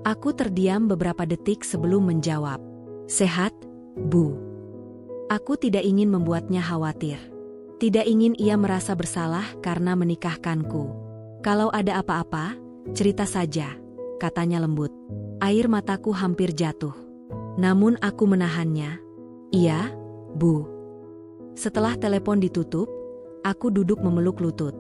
Aku terdiam beberapa detik sebelum menjawab. Sehat, Bu. Aku tidak ingin membuatnya khawatir. Tidak ingin ia merasa bersalah karena menikahkanku. Kalau ada apa-apa, cerita saja, katanya lembut. Air mataku hampir jatuh. Namun aku menahannya. Iya, Bu. Setelah telepon ditutup, aku duduk memeluk lutut.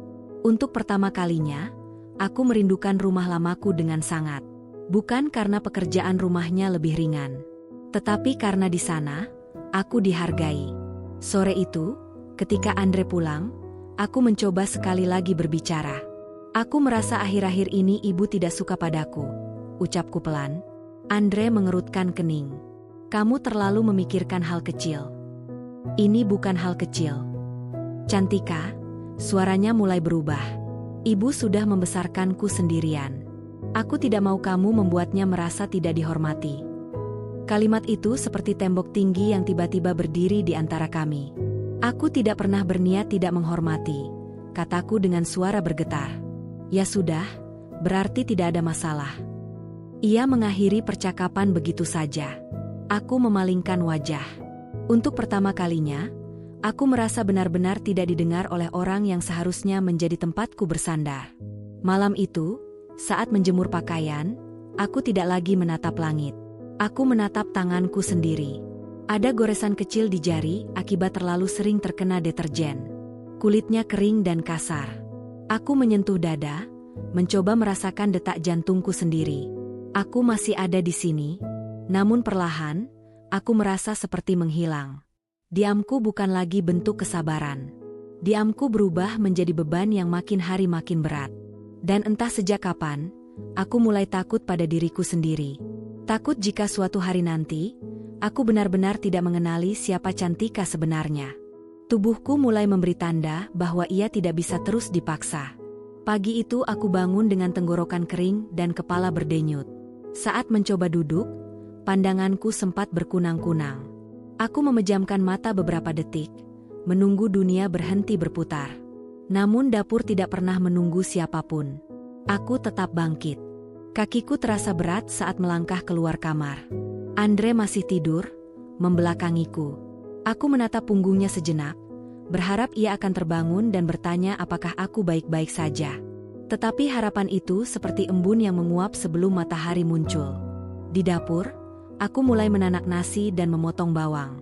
Untuk pertama kalinya, aku merindukan rumah lamaku dengan sangat. Bukan karena pekerjaan rumahnya lebih ringan, tetapi karena di sana, aku dihargai. Sore itu, ketika Andre pulang, aku mencoba sekali lagi berbicara. Aku merasa akhir-akhir ini ibu tidak suka padaku, ucapku pelan. Andre mengerutkan kening. Kamu terlalu memikirkan hal kecil. Ini bukan hal kecil. Cantika, suaranya mulai berubah. Ibu sudah membesarkanku sendirian. Aku tidak mau kamu membuatnya merasa tidak dihormati. Kalimat itu seperti tembok tinggi yang tiba-tiba berdiri di antara kami. Aku tidak pernah berniat tidak menghormati, kataku dengan suara bergetar. Ya sudah, berarti tidak ada masalah. Ia mengakhiri percakapan begitu saja. Aku memalingkan wajah. Untuk pertama kalinya, aku merasa benar-benar tidak didengar oleh orang yang seharusnya menjadi tempatku bersandar. Malam itu, saat menjemur pakaian, aku tidak lagi menatap langit. Aku menatap tanganku sendiri. Ada goresan kecil di jari akibat terlalu sering terkena deterjen. Kulitnya kering dan kasar. Aku menyentuh dada, mencoba merasakan detak jantungku sendiri. Aku masih ada di sini, namun perlahan, aku merasa seperti menghilang. Diamku bukan lagi bentuk kesabaran. Diamku berubah menjadi beban yang makin hari makin berat. Dan entah sejak kapan, aku mulai takut pada diriku sendiri. Takut jika suatu hari nanti, aku benar-benar tidak mengenali siapa Cantika sebenarnya. Tubuhku mulai memberi tanda bahwa ia tidak bisa terus dipaksa. Pagi itu aku bangun dengan tenggorokan kering dan kepala berdenyut. Saat mencoba duduk, pandanganku sempat berkunang-kunang. Aku memejamkan mata beberapa detik, menunggu dunia berhenti berputar. Namun dapur tidak pernah menunggu siapapun. Aku tetap bangkit. Kakiku terasa berat saat melangkah keluar kamar. Andre masih tidur, membelakangiku. Aku menatap punggungnya sejenak, berharap ia akan terbangun dan bertanya apakah aku baik-baik saja. Tetapi harapan itu seperti embun yang menguap sebelum matahari muncul. Di dapur, aku mulai menanak nasi dan memotong bawang.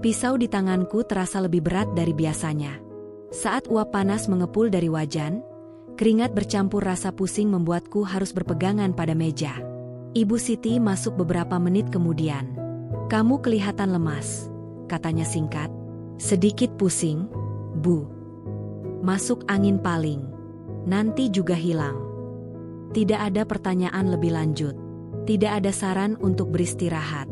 Pisau di tanganku terasa lebih berat dari biasanya. Saat uap panas mengepul dari wajan, keringat bercampur rasa pusing membuatku harus berpegangan pada meja. Ibu Siti masuk beberapa menit kemudian. Kamu kelihatan lemas, katanya singkat. Sedikit pusing, Bu. Masuk angin paling. Nanti juga hilang. Tidak ada pertanyaan lebih lanjut. Tidak ada saran untuk beristirahat.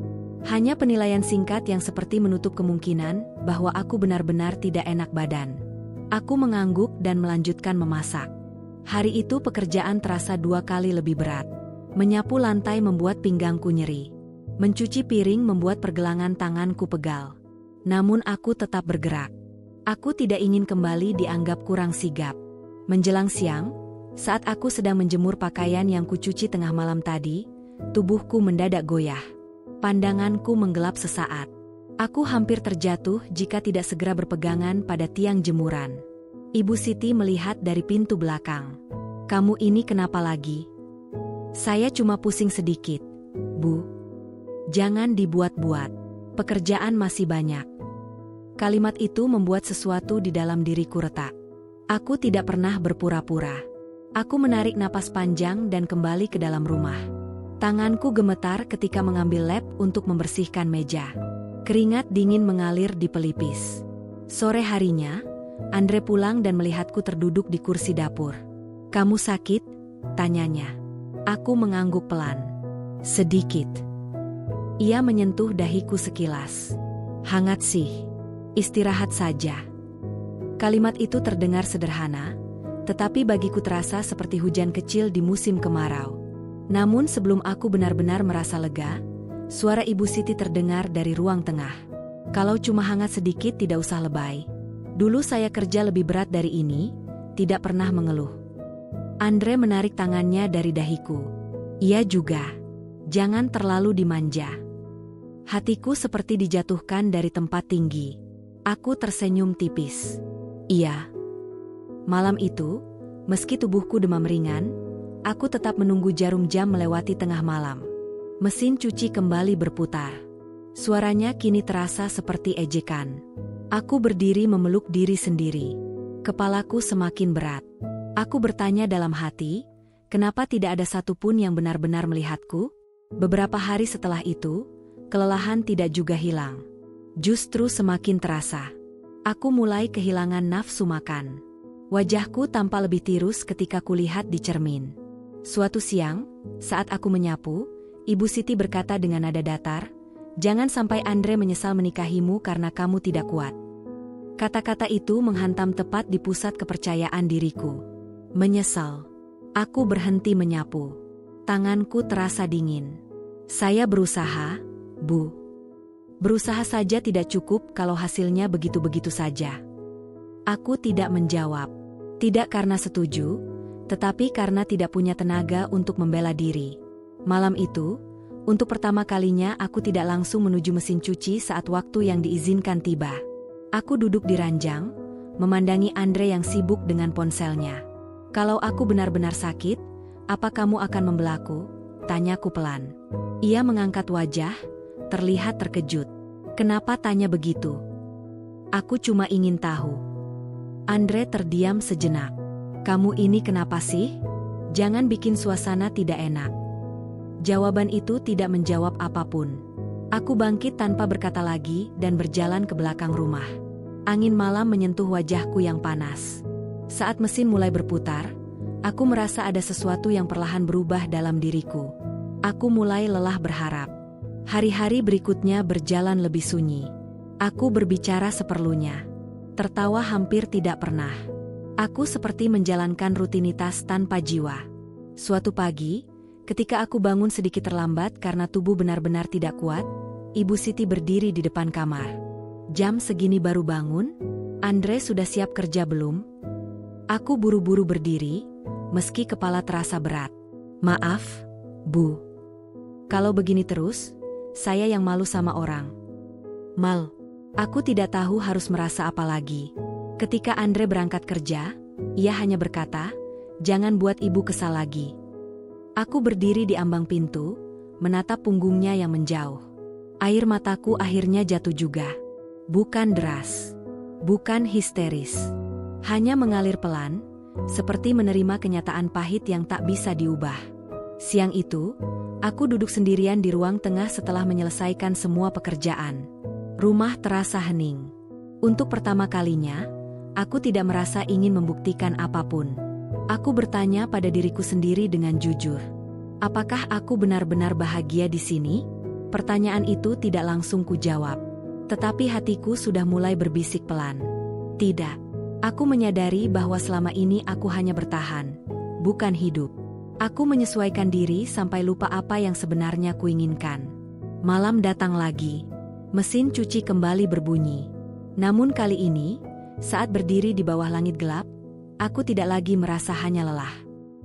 Hanya penilaian singkat yang seperti menutup kemungkinan bahwa aku benar-benar tidak enak badan. Aku mengangguk dan melanjutkan memasak. Hari itu pekerjaan terasa 2 kali lebih berat. Menyapu lantai membuat pinggangku nyeri. Mencuci piring membuat pergelangan tanganku pegal. Namun aku tetap bergerak. Aku tidak ingin kembali dianggap kurang sigap. Menjelang siang, saat aku sedang menjemur pakaian yang kucuci tengah malam tadi, tubuhku mendadak goyah. Pandanganku menggelap sesaat. Aku hampir terjatuh jika tidak segera berpegangan pada tiang jemuran. Ibu Siti melihat dari pintu belakang. "Kamu ini kenapa lagi?" "Saya cuma pusing sedikit, Bu." "Jangan dibuat-buat. Pekerjaan masih banyak." Kalimat itu membuat sesuatu di dalam diriku retak. Aku tidak pernah berpura-pura. Aku menarik napas panjang dan kembali ke dalam rumah. Tanganku gemetar ketika mengambil lap untuk membersihkan meja. Keringat dingin mengalir di pelipis. Sore harinya, Andre pulang dan melihatku terduduk di kursi dapur. "Kamu sakit?" tanyanya. Aku mengangguk pelan. "Sedikit." Ia menyentuh dahiku sekilas. "Hangat sih. Istirahat saja." Kalimat itu terdengar sederhana, tetapi bagiku terasa seperti hujan kecil di musim kemarau. Namun sebelum aku benar-benar merasa lega, suara Ibu Siti terdengar dari ruang tengah. "Kalau cuma hangat sedikit tidak usah lebay. Dulu saya kerja lebih berat dari ini, tidak pernah mengeluh." Andre menarik tangannya dari dahiku. "Iya juga. Jangan terlalu dimanja." Hatiku seperti dijatuhkan dari tempat tinggi. Aku tersenyum tipis. "Iya." Malam itu, meski tubuhku demam ringan, aku tetap menunggu jarum jam melewati tengah malam. Mesin cuci kembali berputar. Suaranya kini terasa seperti ejekan. Aku berdiri memeluk diri sendiri. Kepalaku semakin berat. Aku bertanya dalam hati, kenapa tidak ada satupun yang benar-benar melihatku? Beberapa hari setelah itu, kelelahan tidak juga hilang. Justru semakin terasa. Aku mulai kehilangan nafsu makan. Wajahku tampak lebih tirus ketika kulihat di cermin. Suatu siang, saat aku menyapu, Ibu Siti berkata dengan nada datar, "Jangan sampai Andre menyesal menikahimu karena kamu tidak kuat." Kata-kata itu menghantam tepat di pusat kepercayaan diriku. Menyesal. Aku berhenti menyapu. Tanganku terasa dingin. "Saya berusaha, Bu." Berusaha saja tidak cukup kalau hasilnya begitu-begitu saja. Aku tidak menjawab. Tidak karena setuju, tetapi karena tidak punya tenaga untuk membela diri. Malam itu, untuk pertama kalinya aku tidak langsung menuju mesin cuci saat waktu yang diizinkan tiba. Aku duduk di ranjang, memandangi Andre yang sibuk dengan ponselnya. "Kalau aku benar-benar sakit, apa kamu akan membelaku?" tanyaku pelan. Ia mengangkat wajah, terlihat terkejut. "Kenapa tanya begitu?" "Aku cuma ingin tahu." Andre terdiam sejenak. "Kamu ini kenapa sih? Jangan bikin suasana tidak enak." Jawaban itu tidak menjawab apapun. Aku bangkit tanpa berkata lagi dan berjalan ke belakang rumah. Angin malam menyentuh wajahku yang panas. Saat mesin mulai berputar, aku merasa ada sesuatu yang perlahan berubah dalam diriku. Aku mulai lelah berharap. Hari-hari berikutnya berjalan lebih sunyi. Aku berbicara seperlunya. Tertawa hampir tidak pernah. Aku seperti menjalankan rutinitas tanpa jiwa. Suatu pagi, ketika aku bangun sedikit terlambat karena tubuh benar-benar tidak kuat, Ibu Siti berdiri di depan kamar. "Jam segini baru bangun? Andre sudah siap kerja belum?" Aku buru-buru berdiri, meski kepala terasa berat. "Maaf, Bu. Kalau begini terus, saya yang malu sama orang." "Mal." Aku tidak tahu harus merasa apa lagi. Ketika Andre berangkat kerja, ia hanya berkata, "Jangan buat ibu kesal lagi." Aku berdiri di ambang pintu, menatap punggungnya yang menjauh. Air mataku akhirnya jatuh juga. Bukan deras, bukan histeris. Hanya mengalir pelan, seperti menerima kenyataan pahit yang tak bisa diubah. Siang itu, aku duduk sendirian di ruang tengah setelah menyelesaikan semua pekerjaan. Rumah terasa hening. Untuk pertama kalinya, aku tidak merasa ingin membuktikan apapun. Aku bertanya pada diriku sendiri dengan jujur. Apakah aku benar-benar bahagia di sini? Pertanyaan itu tidak langsung kujawab. Tetapi hatiku sudah mulai berbisik pelan. Tidak. Aku menyadari bahwa selama ini aku hanya bertahan, bukan hidup. Aku menyesuaikan diri sampai lupa apa yang sebenarnya kuinginkan. Malam datang lagi. Mesin cuci kembali berbunyi. Namun kali ini, saat berdiri di bawah langit gelap, aku tidak lagi merasa hanya lelah.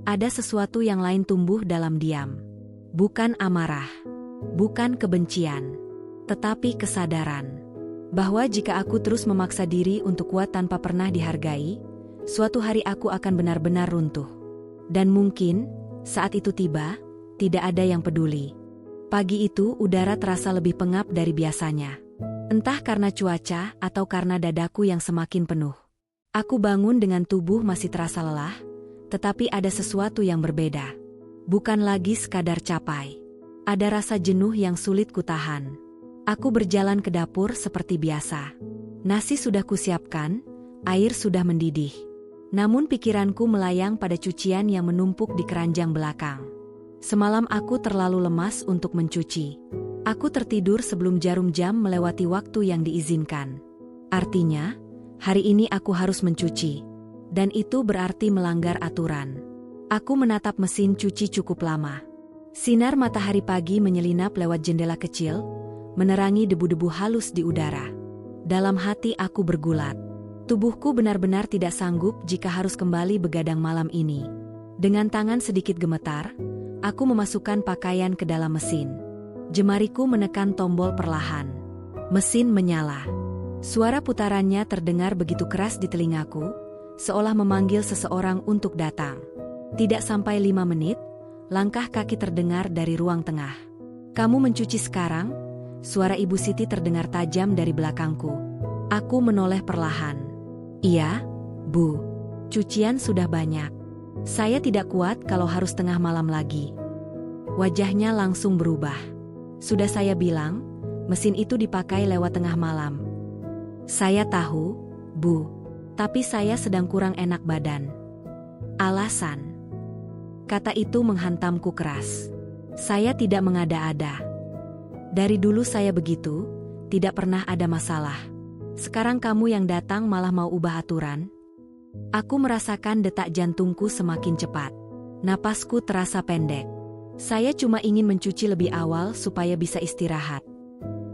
Ada sesuatu yang lain tumbuh dalam diam. Bukan amarah, bukan kebencian, tetapi kesadaran. Bahwa jika aku terus memaksa diri untuk kuat tanpa pernah dihargai, suatu hari aku akan benar-benar runtuh. Dan mungkin, saat itu tiba, tidak ada yang peduli. Pagi itu udara terasa lebih pengap dari biasanya. Entah karena cuaca atau karena dadaku yang semakin penuh. Aku bangun dengan tubuh masih terasa lelah, tetapi ada sesuatu yang berbeda. Bukan lagi sekadar capai. Ada rasa jenuh yang sulit kutahan. Aku berjalan ke dapur seperti biasa. Nasi sudah kusiapkan, air sudah mendidih. Namun pikiranku melayang pada cucian yang menumpuk di keranjang belakang. Semalam aku terlalu lemas untuk mencuci. Aku tertidur sebelum jarum jam melewati waktu yang diizinkan. Artinya, hari ini aku harus mencuci. Dan itu berarti melanggar aturan. Aku menatap mesin cuci cukup lama. Sinar matahari pagi menyelinap lewat jendela kecil, menerangi debu-debu halus di udara. Dalam hati aku bergulat. Tubuhku benar-benar tidak sanggup jika harus kembali begadang malam ini. Dengan tangan sedikit gemetar, aku memasukkan pakaian ke dalam mesin. Jemariku menekan tombol perlahan. Mesin menyala. Suara putarannya terdengar begitu keras di telingaku, seolah memanggil seseorang untuk datang. Tidak sampai 5 menit, langkah kaki terdengar dari ruang tengah. "Kamu mencuci sekarang?" Suara Ibu Siti terdengar tajam dari belakangku. Aku menoleh perlahan. "Iya, Bu. Cucian sudah banyak. Saya tidak kuat kalau harus tengah malam lagi." Wajahnya langsung berubah. "Sudah saya bilang, mesin itu dipakai lewat tengah malam." "Saya tahu, Bu. Tapi saya sedang kurang enak badan." "Alasan?" Kata itu menghantamku keras. Saya tidak mengada-ada. Dari dulu saya begitu, tidak pernah ada masalah. Sekarang kamu yang datang malah mau ubah aturan? Aku merasakan detak jantungku semakin cepat. Napasku terasa pendek. Saya cuma ingin mencuci lebih awal supaya bisa istirahat.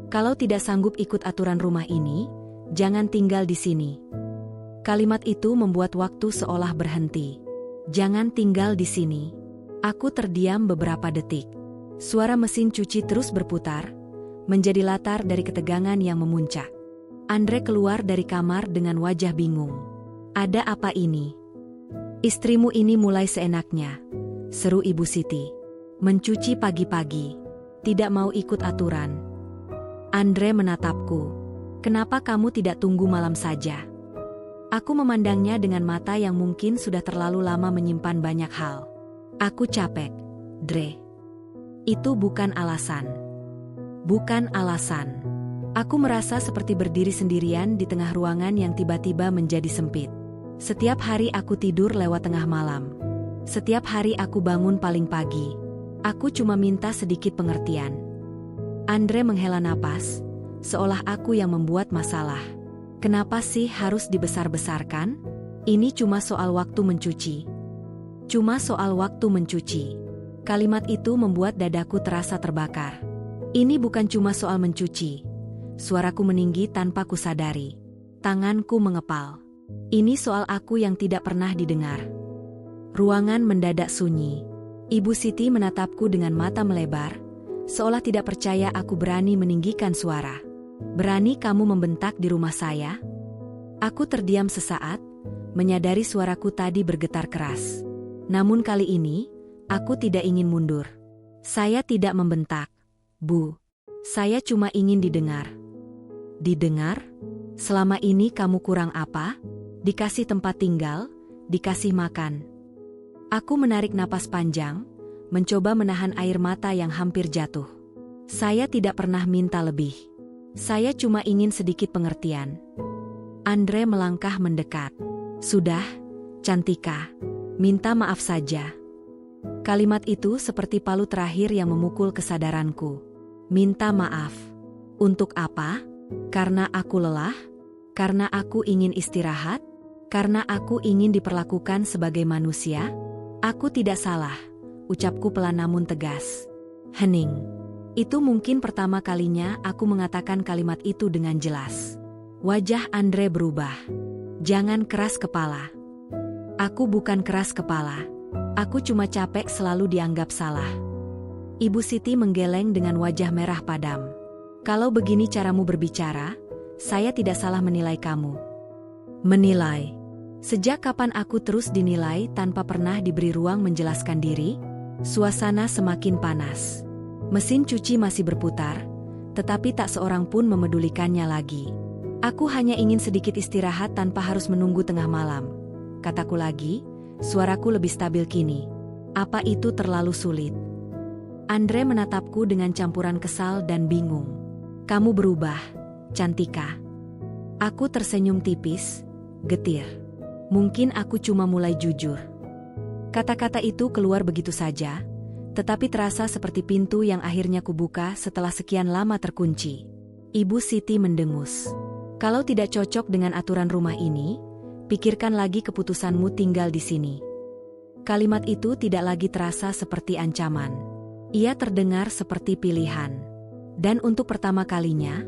Kalau tidak sanggup ikut aturan rumah ini, jangan tinggal di sini. Kalimat itu membuat waktu seolah berhenti. Jangan tinggal di sini. Aku terdiam beberapa detik. Suara mesin cuci terus berputar, menjadi latar dari ketegangan yang memuncak. Andre keluar dari kamar dengan wajah bingung. "Ada apa ini?" "Istrimu ini mulai seenaknya," seru Ibu Siti. "Mencuci pagi-pagi. Tidak mau ikut aturan." Andre menatapku. "Kenapa kamu tidak tunggu malam saja?" Aku memandangnya dengan mata yang mungkin sudah terlalu lama menyimpan banyak hal. "Aku capek, Dre." "Itu bukan alasan." "Bukan alasan." Aku merasa seperti berdiri sendirian di tengah ruangan yang tiba-tiba menjadi sempit. Setiap hari aku tidur lewat tengah malam. Setiap hari aku bangun paling pagi. Aku cuma minta sedikit pengertian. Andre menghela napas, seolah aku yang membuat masalah. "Kenapa sih harus dibesar-besarkan? Ini cuma soal waktu mencuci." "Cuma soal waktu mencuci." Kalimat itu membuat dadaku terasa terbakar. Ini bukan cuma soal mencuci. Suaraku meninggi tanpa kusadari. Tanganku mengepal. Ini soal aku yang tidak pernah didengar. Ruangan mendadak sunyi. Ibu Siti menatapku dengan mata melebar, seolah tidak percaya aku berani meninggikan suara. "Berani kamu membentak di rumah saya?" Aku terdiam sesaat, menyadari suaraku tadi bergetar keras. Namun kali ini, aku tidak ingin mundur. "Saya tidak membentak, Bu. Saya cuma ingin didengar." "Didengar? Selama ini kamu kurang apa? Dikasih tempat tinggal, dikasih makan." Aku menarik napas panjang, mencoba menahan air mata yang hampir jatuh. Saya tidak pernah minta lebih. Saya cuma ingin sedikit pengertian. Andre melangkah mendekat. "Sudah, Cantika. Minta maaf saja." Kalimat itu seperti palu terakhir yang memukul kesadaranku. Minta maaf. Untuk apa? Karena aku lelah? Karena aku ingin istirahat? Karena aku ingin diperlakukan sebagai manusia? Aku tidak salah, ucapku pelan namun tegas. Hening. Itu mungkin pertama kalinya aku mengatakan kalimat itu dengan jelas. Wajah Andre berubah. "Jangan keras kepala." "Aku bukan keras kepala. Aku cuma capek selalu dianggap salah." Ibu Siti menggeleng dengan wajah merah padam. "Kalau begini caramu berbicara, saya tidak salah menilai kamu. Menilai? Sejak kapan aku terus dinilai tanpa pernah diberi ruang menjelaskan diri? Suasana semakin panas. Mesin cuci masih berputar, tetapi tak seorang pun memedulikannya lagi. Aku hanya ingin sedikit istirahat tanpa harus menunggu tengah malam. Kataku lagi, suaraku lebih stabil kini. Apa itu terlalu sulit? Andre menatapku dengan campuran kesal dan bingung. Kamu berubah, Cantika. Aku tersenyum tipis, getir. Mungkin aku cuma mulai jujur. Kata-kata itu keluar begitu saja, tetapi terasa seperti pintu yang akhirnya kubuka setelah sekian lama terkunci. Ibu Siti mendengus. Kalau tidak cocok dengan aturan rumah ini, pikirkan lagi keputusanmu tinggal di sini. Kalimat itu tidak lagi terasa seperti ancaman. Ia terdengar seperti pilihan. Dan untuk pertama kalinya,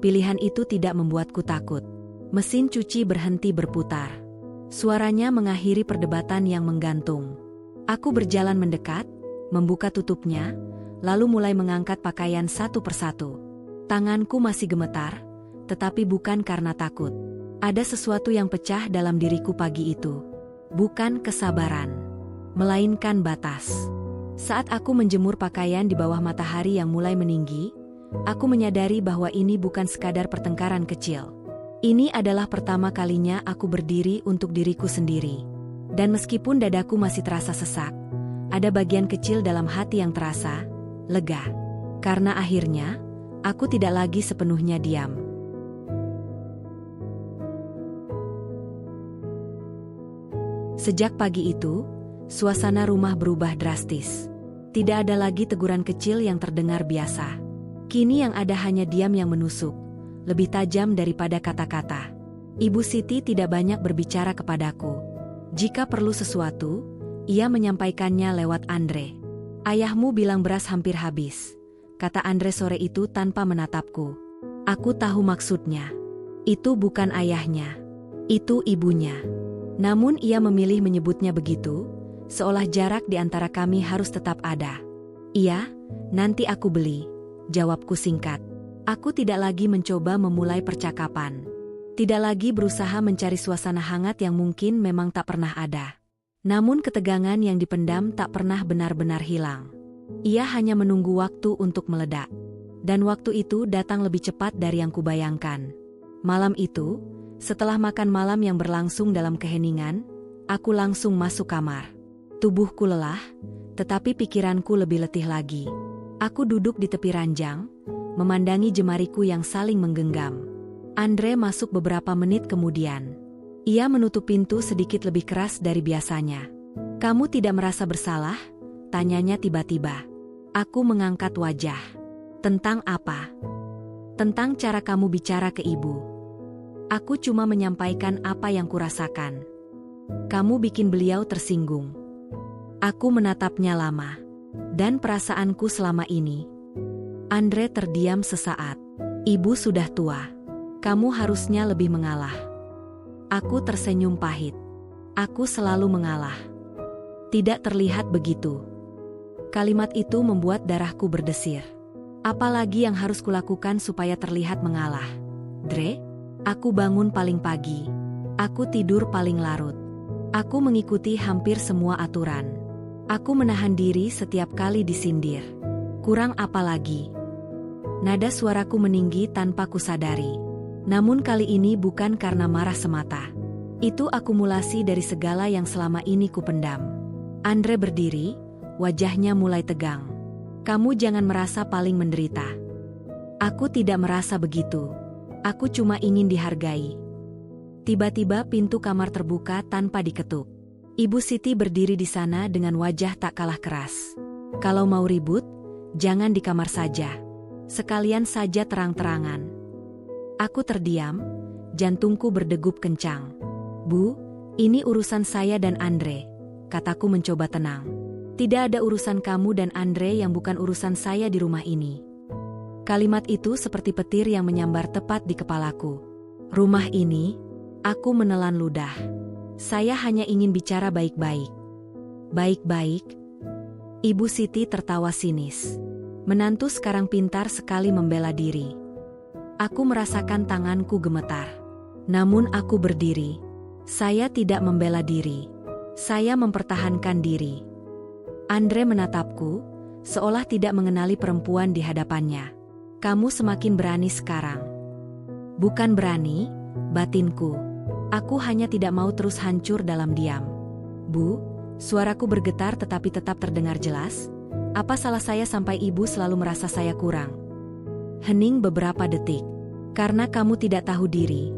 pilihan itu tidak membuatku takut. Mesin cuci berhenti berputar. Suaranya mengakhiri perdebatan yang menggantung. Aku berjalan mendekat, membuka tutupnya, lalu mulai mengangkat pakaian satu persatu. Tanganku masih gemetar, tetapi bukan karena takut. Ada sesuatu yang pecah dalam diriku pagi itu. Bukan kesabaran, melainkan batas. Saat aku menjemur pakaian di bawah matahari yang mulai meninggi, aku menyadari bahwa ini bukan sekadar pertengkaran kecil. Ini adalah pertama kalinya aku berdiri untuk diriku sendiri. Dan meskipun dadaku masih terasa sesak, ada bagian kecil dalam hati yang terasa lega. Karena akhirnya, aku tidak lagi sepenuhnya diam. Sejak pagi itu, suasana rumah berubah drastis. Tidak ada lagi teguran kecil yang terdengar biasa. Kini yang ada hanya diam yang menusuk, lebih tajam daripada kata-kata. Ibu Siti tidak banyak berbicara kepadaku. Jika perlu sesuatu, ia menyampaikannya lewat Andre. Ayahmu bilang beras hampir habis, kata Andre sore itu tanpa menatapku. Aku tahu maksudnya. Itu bukan ayahnya. Itu ibunya. Namun ia memilih menyebutnya begitu, seolah jarak di antara kami harus tetap ada. Iya, nanti aku beli, jawabku singkat. Aku tidak lagi mencoba memulai percakapan. Tidak lagi berusaha mencari suasana hangat yang mungkin memang tak pernah ada. Namun ketegangan yang dipendam tak pernah benar-benar hilang. Ia hanya menunggu waktu untuk meledak. Dan waktu itu datang lebih cepat dari yang kubayangkan. Malam itu, setelah makan malam yang berlangsung dalam keheningan, aku langsung masuk kamar. Tubuhku lelah, tetapi pikiranku lebih letih lagi. Aku duduk di tepi ranjang, memandangi jemariku yang saling menggenggam. Andre masuk beberapa menit kemudian. Ia menutup pintu sedikit lebih keras dari biasanya. Kamu tidak merasa bersalah? Tanyanya tiba-tiba. Aku mengangkat wajah. Tentang apa? Tentang cara kamu bicara ke ibu. Aku cuma menyampaikan apa yang kurasakan. Kamu bikin beliau tersinggung. Aku menatapnya lama. Dan perasaanku selama ini. Andre terdiam sesaat. Ibu sudah tua. Kamu harusnya lebih mengalah. Aku tersenyum pahit. Aku selalu mengalah. Tidak terlihat begitu. Kalimat itu membuat darahku berdesir. Apalagi yang harus kulakukan supaya terlihat mengalah? Dre? Aku bangun paling pagi. Aku tidur paling larut. Aku mengikuti hampir semua aturan. Aku menahan diri setiap kali disindir. Kurang apa lagi? Nada suaraku meninggi tanpa kusadari. Namun kali ini bukan karena marah semata. Itu akumulasi dari segala yang selama ini kupendam. Andre berdiri, wajahnya mulai tegang. Kamu jangan merasa paling menderita. Aku tidak merasa begitu. Aku cuma ingin dihargai. Tiba-tiba pintu kamar terbuka tanpa diketuk. Ibu Siti berdiri di sana dengan wajah tak kalah keras. Kalau mau ribut, jangan di kamar saja. Sekalian saja terang-terangan. Aku terdiam, jantungku berdegup kencang. Bu, ini urusan saya dan Andre, kataku mencoba tenang. Tidak ada urusan kamu dan Andre yang bukan urusan saya di rumah ini. Kalimat itu seperti petir yang menyambar tepat di kepalaku. Rumah ini, aku menelan ludah. Saya hanya ingin bicara baik-baik. Baik-baik? Ibu Siti tertawa sinis. Menantu sekarang pintar sekali membela diri. Aku merasakan tanganku gemetar. Namun aku berdiri. Saya tidak membela diri. Saya mempertahankan diri. Andre menatapku, seolah tidak mengenali perempuan di hadapannya. Kamu semakin berani sekarang. Bukan berani, batinku. Aku hanya tidak mau terus hancur dalam diam. Bu, suaraku bergetar tetapi tetap terdengar jelas. Apa salah saya sampai ibu selalu merasa saya kurang? Hening beberapa detik. Karena kamu tidak tahu diri,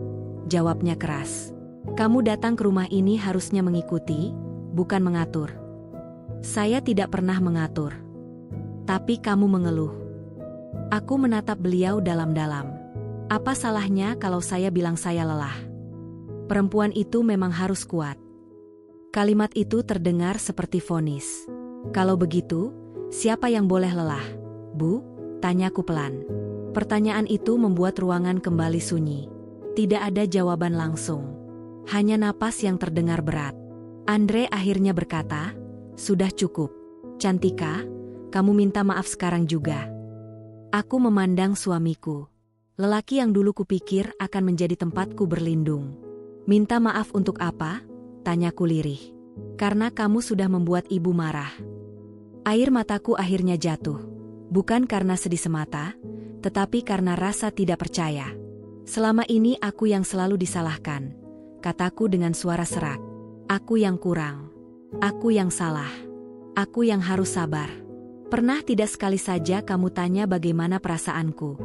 jawabnya keras. Kamu datang ke rumah ini harusnya mengikuti, bukan mengatur. Saya tidak pernah mengatur. Tapi kamu mengeluh. Aku menatap beliau dalam-dalam. Apa salahnya kalau saya bilang saya lelah? Perempuan itu memang harus kuat. Kalimat itu terdengar seperti vonis. Kalau begitu, siapa yang boleh lelah? Bu, tanyaku pelan. Pertanyaan itu membuat ruangan kembali sunyi. Tidak ada jawaban langsung. Hanya napas yang terdengar berat. Andre akhirnya berkata, "Sudah cukup. Cantika, kamu minta maaf sekarang juga." Aku memandang suamiku. Lelaki yang dulu kupikir akan menjadi tempatku berlindung. "Minta maaf untuk apa?" tanyaku lirih. "Karena kamu sudah membuat ibu marah." Air mataku akhirnya jatuh. Bukan karena sedih semata, tetapi karena rasa tidak percaya. "Selama ini aku yang selalu disalahkan," kataku dengan suara serak. "Aku yang kurang. Aku yang salah. Aku yang harus sabar. Pernah tidak sekali saja kamu tanya bagaimana perasaanku?"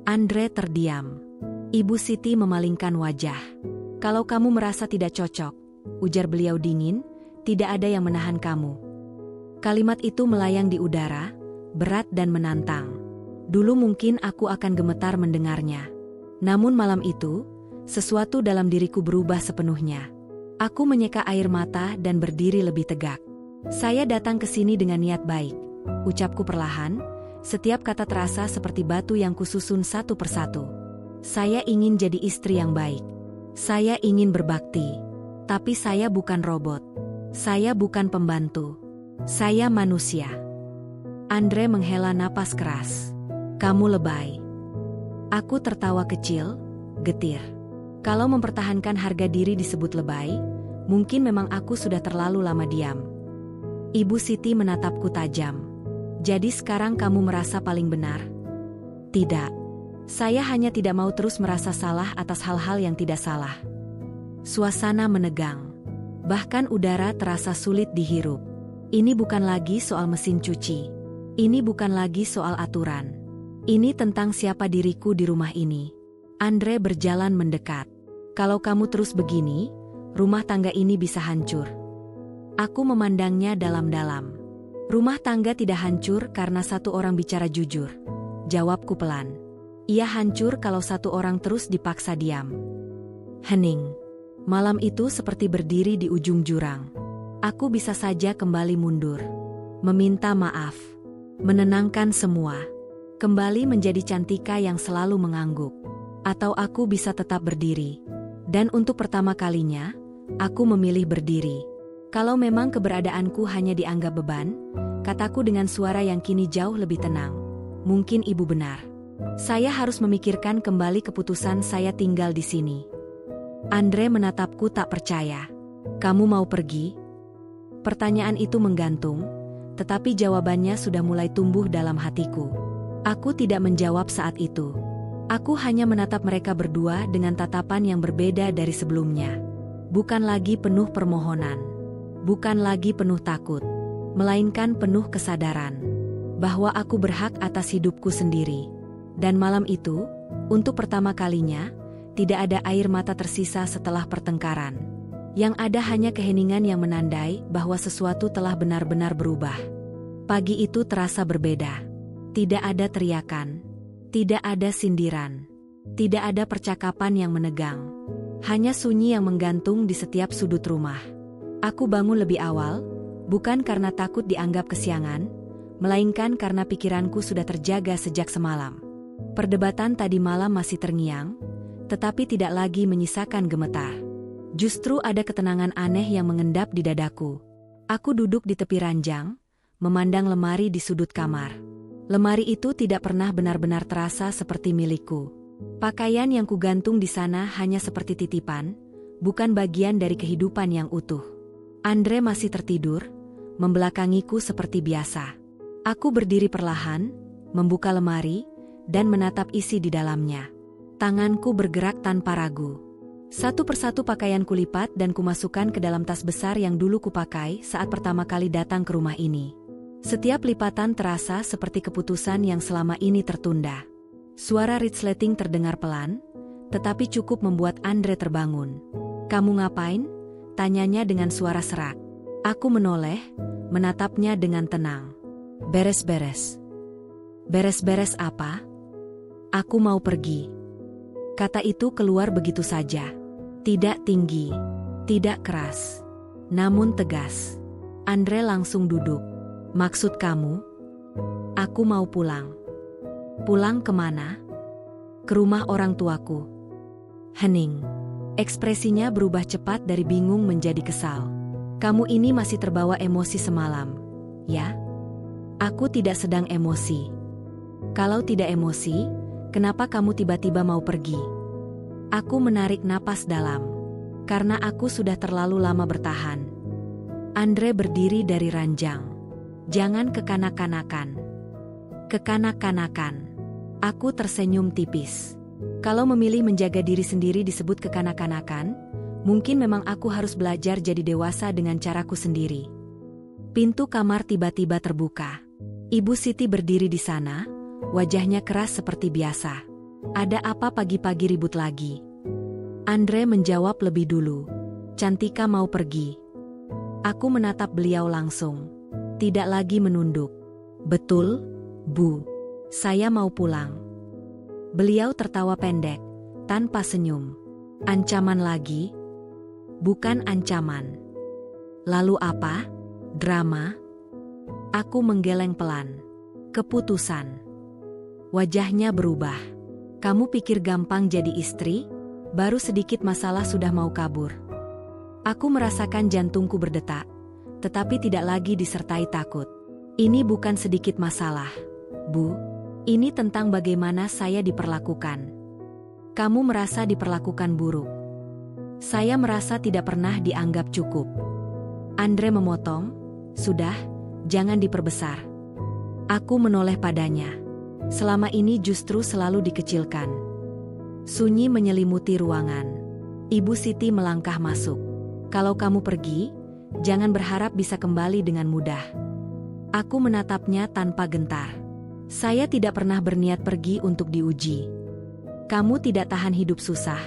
Andre terdiam. Ibu Siti memalingkan wajah. "Kalau kamu merasa tidak cocok," ujar beliau dingin, "tidak ada yang menahan kamu." Kalimat itu melayang di udara, berat dan menantang. Dulu mungkin aku akan gemetar mendengarnya. Namun malam itu, sesuatu dalam diriku berubah sepenuhnya. Aku menyeka air mata dan berdiri lebih tegak. "Saya datang ke sini dengan niat baik," ucapku perlahan, setiap kata terasa seperti batu yang kususun satu persatu. "Saya ingin jadi istri yang baik. Saya ingin berbakti. Tapi saya bukan robot. Saya bukan pembantu. Saya manusia." Andre menghela napas keras. "Kamu lebay." Aku tertawa kecil, getir. Kalau mempertahankan harga diri disebut lebay, mungkin memang aku sudah terlalu lama diam. Ibu Siti menatapku tajam. "Jadi sekarang kamu merasa paling benar?" "Tidak. Saya hanya tidak mau terus merasa salah atas hal-hal yang tidak salah." Suasana menegang. Bahkan udara terasa sulit dihirup. Ini bukan lagi soal mesin cuci. Ini bukan lagi soal aturan. Ini tentang siapa diriku di rumah ini. Andre berjalan mendekat. "Kalau kamu terus begini, rumah tangga ini bisa hancur." Aku memandangnya dalam-dalam. "Rumah tangga tidak hancur karena satu orang bicara jujur," jawabku pelan. "Ia hancur kalau satu orang terus dipaksa diam." Hening. Malam itu seperti berdiri di ujung jurang. Aku bisa saja kembali mundur. Meminta maaf. Menenangkan semua. Kembali menjadi Cantika yang selalu mengangguk. Atau aku bisa tetap berdiri. Dan untuk pertama kalinya, aku memilih berdiri. "Kalau memang keberadaanku hanya dianggap beban," kataku dengan suara yang kini jauh lebih tenang, "mungkin ibu benar. Saya harus memikirkan kembali keputusan saya tinggal di sini." Andre menatapku tak percaya. "Kamu mau pergi?" Pertanyaan itu menggantung, tetapi jawabannya sudah mulai tumbuh dalam hatiku. Aku tidak menjawab saat itu. Aku hanya menatap mereka berdua dengan tatapan yang berbeda dari sebelumnya. Bukan lagi penuh permohonan. Bukan lagi penuh takut. Melainkan penuh kesadaran bahwa aku berhak atas hidupku sendiri. Dan malam itu, untuk pertama kalinya, tidak ada air mata tersisa setelah pertengkaran. Yang ada hanya keheningan yang menandai bahwa sesuatu telah benar-benar berubah. Pagi itu terasa berbeda. Tidak ada teriakan. Tidak ada sindiran. Tidak ada percakapan yang menegang. Hanya sunyi yang menggantung di setiap sudut rumah. Aku bangun lebih awal, bukan karena takut dianggap kesiangan, melainkan karena pikiranku sudah terjaga sejak semalam. Perdebatan tadi malam masih terngiang, tetapi tidak lagi menyisakan gemetar. Justru ada ketenangan aneh yang mengendap di dadaku. Aku duduk di tepi ranjang, memandang lemari di sudut kamar. Lemari itu tidak pernah benar-benar terasa seperti milikku. Pakaian yang kugantung di sana hanya seperti titipan, bukan bagian dari kehidupan yang utuh. Andre masih tertidur, membelakangiku seperti biasa. Aku berdiri perlahan, membuka lemari, dan menatap isi di dalamnya. Tanganku bergerak tanpa ragu. Satu persatu pakaian kulipat dan kumasukkan ke dalam tas besar yang dulu kupakai saat pertama kali datang ke rumah ini. Setiap lipatan terasa seperti keputusan yang selama ini tertunda. Suara resleting terdengar pelan, tetapi cukup membuat Andre terbangun. "Kamu ngapain?" tanyanya dengan suara serak. Aku menoleh, menatapnya dengan tenang. "Beres-beres." "Beres-beres apa?" "Aku mau pergi." Kata itu keluar begitu saja. Tidak tinggi, tidak keras, namun tegas. Andre langsung duduk. "Maksud kamu?" "Aku mau pulang." "Pulang kemana?" "Ke rumah orang tuaku." Hening. Ekspresinya berubah cepat dari bingung menjadi kesal. "Kamu ini masih terbawa emosi semalam, ya?" "Aku tidak sedang emosi." "Kalau tidak emosi, kenapa kamu tiba-tiba mau pergi?" Aku menarik napas dalam. "Karena aku sudah terlalu lama bertahan." Andre berdiri dari ranjang. "Jangan kekanak-kanakan." "Kekanak-kanakan." Aku tersenyum tipis. Kalau memilih menjaga diri sendiri disebut kekanak-kanakan, mungkin memang aku harus belajar jadi dewasa dengan caraku sendiri. Pintu kamar tiba-tiba terbuka. Ibu Siti berdiri di sana, wajahnya keras seperti biasa. "Ada apa pagi-pagi ribut lagi?" Andre menjawab lebih dulu. "Cantika mau pergi." Aku menatap beliau langsung. Tidak lagi menunduk. "Betul, Bu. Saya mau pulang." Beliau tertawa pendek, tanpa senyum. "Ancaman lagi?" "Bukan ancaman." "Lalu apa? Drama?" Aku menggeleng pelan. "Keputusan." Wajahnya berubah. "Kamu pikir gampang jadi istri? Baru sedikit masalah sudah mau kabur." Aku merasakan jantungku berdetak, tetapi tidak lagi disertai takut. "Ini bukan sedikit masalah, Bu. Ini tentang bagaimana saya diperlakukan." "Kamu merasa diperlakukan buruk." "Saya merasa tidak pernah dianggap cukup." Andre memotong. "Sudah, jangan diperbesar." Aku menoleh padanya. Selama ini justru selalu dikecilkan. Sunyi menyelimuti ruangan. Ibu Siti melangkah masuk. "Kalau kamu pergi, jangan berharap bisa kembali dengan mudah." Aku menatapnya tanpa gentar. "Saya tidak pernah berniat pergi untuk diuji." "Kamu tidak tahan hidup susah."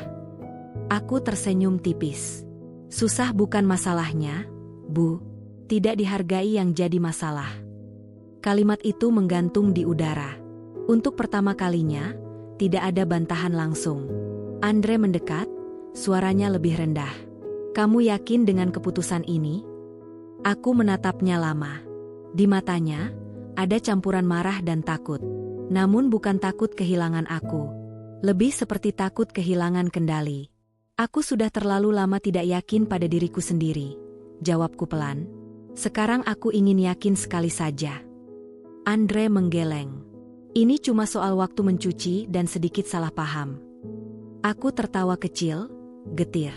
Aku tersenyum tipis. "Susah bukan masalahnya, Bu. Tidak dihargai yang jadi masalah." Kalimat itu menggantung di udara. Untuk pertama kalinya, tidak ada bantahan langsung. Andre mendekat, suaranya lebih rendah. "Kamu yakin dengan keputusan ini?" Aku menatapnya lama. Di matanya, ada campuran marah dan takut. Namun bukan takut kehilangan aku. Lebih seperti takut kehilangan kendali. "Aku sudah terlalu lama tidak yakin pada diriku sendiri," jawabku pelan. "Sekarang aku ingin yakin sekali saja." Andre menggeleng. "Ini cuma soal waktu mencuci dan sedikit salah paham." Aku tertawa kecil, getir.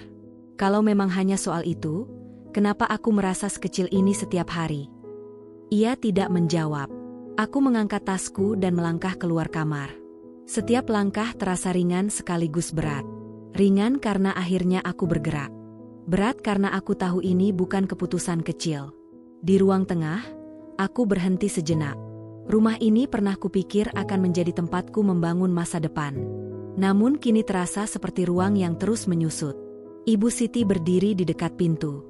"Kalau memang hanya soal itu, kenapa aku merasa sekecil ini setiap hari?" Ia tidak menjawab. Aku mengangkat tasku dan melangkah keluar kamar. Setiap langkah terasa ringan sekaligus berat. Ringan karena akhirnya aku bergerak. Berat karena aku tahu ini bukan keputusan kecil. Di ruang tengah, aku berhenti sejenak. Rumah ini pernah kupikir akan menjadi tempatku membangun masa depan. Namun kini terasa seperti ruang yang terus menyusut. Ibu Siti berdiri di dekat pintu.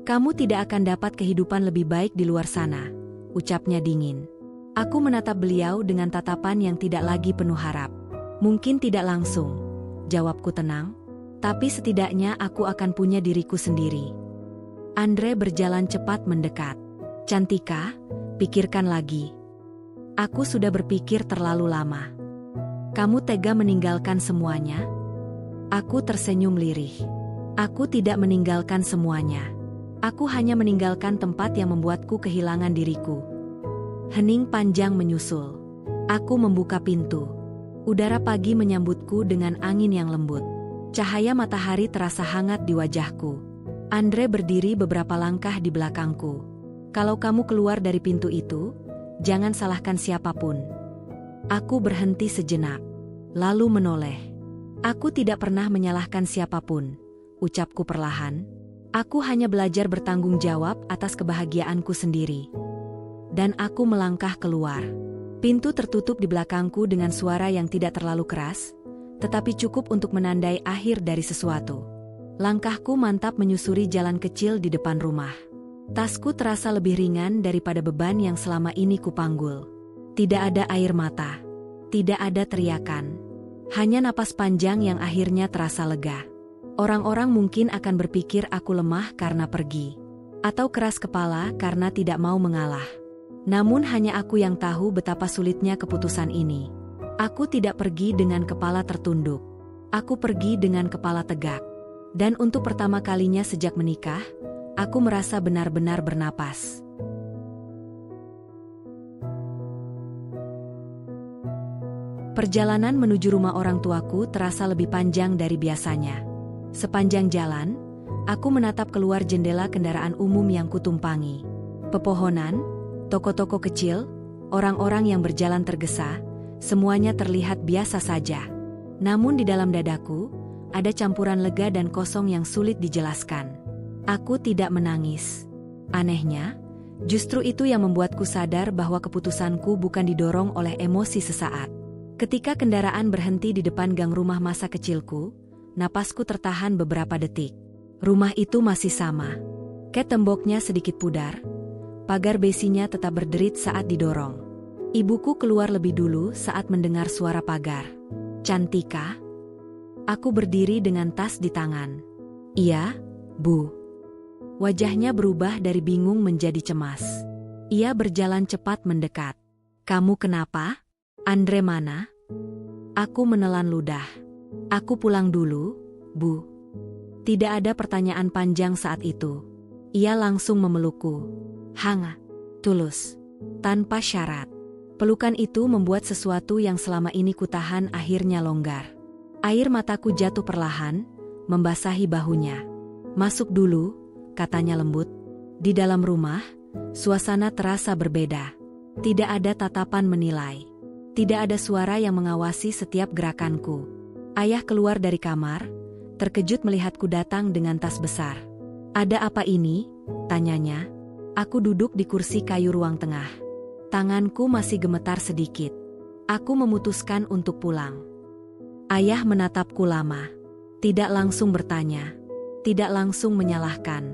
"Kamu tidak akan dapat kehidupan lebih baik di luar sana," ucapnya dingin. Aku menatap beliau dengan tatapan yang tidak lagi penuh harap. "Mungkin tidak langsung," jawabku tenang, "tapi setidaknya aku akan punya diriku sendiri." Andre berjalan cepat mendekat. "Cantika, pikirkan lagi." Aku sudah berpikir terlalu lama. "Kamu tega meninggalkan semuanya?" Aku tersenyum lirih. "Aku tidak meninggalkan semuanya. Aku hanya meninggalkan tempat yang membuatku kehilangan diriku." Hening panjang menyusul. Aku membuka pintu. Udara pagi menyambutku dengan angin yang lembut. Cahaya matahari terasa hangat di wajahku. Andre berdiri beberapa langkah di belakangku. Kalau kamu keluar dari pintu itu, jangan salahkan siapapun. Aku berhenti sejenak, lalu menoleh. Aku tidak pernah menyalahkan siapapun, ucapku perlahan. Aku hanya belajar bertanggung jawab atas kebahagiaanku sendiri. Dan aku melangkah keluar. Pintu tertutup di belakangku dengan suara yang tidak terlalu keras, tetapi cukup untuk menandai akhir dari sesuatu. Langkahku mantap menyusuri jalan kecil di depan rumah. Tasku terasa lebih ringan daripada beban yang selama ini kupanggul. Tidak ada air mata. Tidak ada teriakan. Hanya napas panjang yang akhirnya terasa lega. Orang-orang mungkin akan berpikir aku lemah karena pergi. Atau keras kepala karena tidak mau mengalah. Namun hanya aku yang tahu betapa sulitnya keputusan ini. Aku tidak pergi dengan kepala tertunduk. Aku pergi dengan kepala tegak. Dan untuk pertama kalinya sejak menikah, aku merasa benar-benar bernapas. Perjalanan menuju rumah orang tuaku terasa lebih panjang dari biasanya. Sepanjang jalan, aku menatap keluar jendela kendaraan umum yang kutumpangi. Pepohonan, toko-toko kecil, orang-orang yang berjalan tergesa, semuanya terlihat biasa saja. Namun di dalam dadaku, ada campuran lega dan kosong yang sulit dijelaskan. Aku tidak menangis. Anehnya, justru itu yang membuatku sadar bahwa keputusanku bukan didorong oleh emosi sesaat. Ketika kendaraan berhenti di depan gang rumah masa kecilku, napasku tertahan beberapa detik. Rumah itu masih sama. Temboknya sedikit pudar. Pagar besinya tetap berderit saat didorong. Ibuku keluar lebih dulu saat mendengar suara pagar. "Cantika?" Aku berdiri dengan tas di tangan. "Iya, Bu." Wajahnya berubah dari bingung menjadi cemas. Ia berjalan cepat mendekat. "Kamu kenapa? Andre mana?" Aku menelan ludah. "Aku pulang dulu, Bu." Tidak ada pertanyaan panjang saat itu. Ia langsung memelukku. Hangat, tulus, tanpa syarat. Pelukan itu membuat sesuatu yang selama ini kutahan akhirnya longgar. Air mataku jatuh perlahan, membasahi bahunya. "Masuk dulu," katanya lembut. Di dalam rumah, suasana terasa berbeda. Tidak ada tatapan menilai. Tidak ada suara yang mengawasi setiap gerakanku. Ayah keluar dari kamar, terkejut melihatku datang dengan tas besar. "Ada apa ini?" tanyanya. Aku duduk di kursi kayu ruang tengah. Tanganku masih gemetar sedikit. Aku memutuskan untuk pulang. Ayah menatapku lama. Tidak langsung bertanya. Tidak langsung menyalahkan.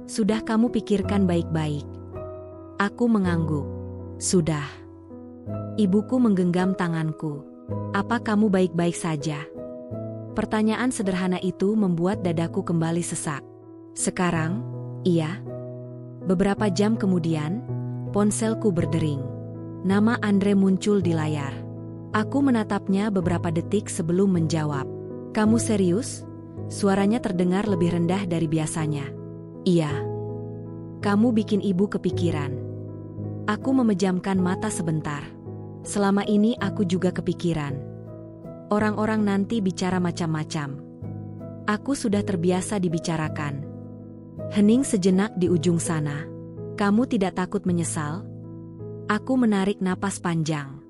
"Sudah kamu pikirkan baik-baik?" Aku mengangguk. "Sudah." Ibuku menggenggam tanganku. "Apa kamu baik-baik saja?" Pertanyaan sederhana itu membuat dadaku kembali sesak. "Sekarang, iya." Beberapa jam kemudian, ponselku berdering. Nama Andre muncul di layar. Aku menatapnya beberapa detik sebelum menjawab. "Kamu serius?" Suaranya terdengar lebih rendah dari biasanya. "Iya." "Kamu bikin ibu kepikiran." Aku memejamkan mata sebentar. Selama ini aku juga kepikiran. Orang-orang nanti bicara macam-macam. Aku sudah terbiasa dibicarakan. Hening sejenak di ujung sana. "Kamu tidak takut menyesal?" Aku menarik napas panjang.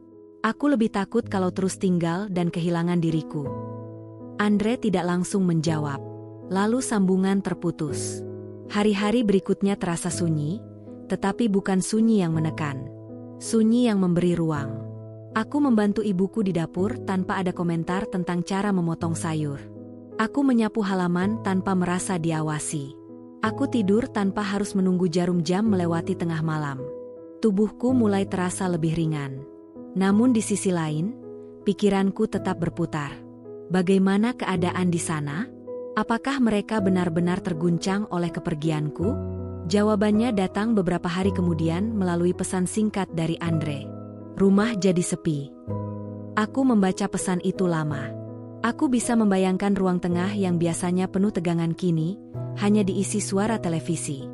Aku lebih takut kalau terus tinggal dan kehilangan diriku. Andre tidak langsung menjawab. Lalu sambungan terputus. Hari-hari berikutnya terasa sunyi, tetapi bukan sunyi yang menekan. Sunyi yang memberi ruang. Aku membantu ibuku di dapur tanpa ada komentar tentang cara memotong sayur. Aku menyapu halaman tanpa merasa diawasi. Aku tidur tanpa harus menunggu jarum jam melewati tengah malam. Tubuhku mulai terasa lebih ringan. Namun di sisi lain, pikiranku tetap berputar. Bagaimana keadaan di sana? Apakah mereka benar-benar terguncang oleh kepergianku? Jawabannya datang beberapa hari kemudian melalui pesan singkat dari Andre. "Rumah jadi sepi." Aku membaca pesan itu lama. Aku bisa membayangkan ruang tengah yang biasanya penuh tegangan kini hanya diisi suara televisi.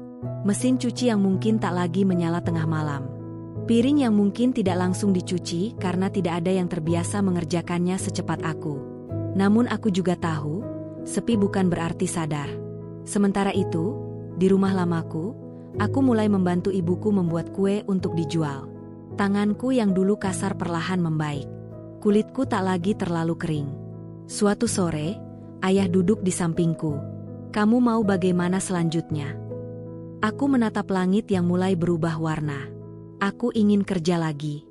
Mesin cuci yang mungkin tak lagi menyala tengah malam. Piring yang mungkin tidak langsung dicuci karena tidak ada yang terbiasa mengerjakannya secepat aku. Namun aku juga tahu, sepi bukan berarti sadar. Sementara itu, di rumah lamaku, aku mulai membantu ibuku membuat kue untuk dijual. Tanganku yang dulu kasar perlahan membaik. Kulitku tak lagi terlalu kering. Suatu sore, ayah duduk di sampingku. "Kamu mau bagaimana selanjutnya?" Aku menatap langit yang mulai berubah warna. "Aku ingin kerja lagi."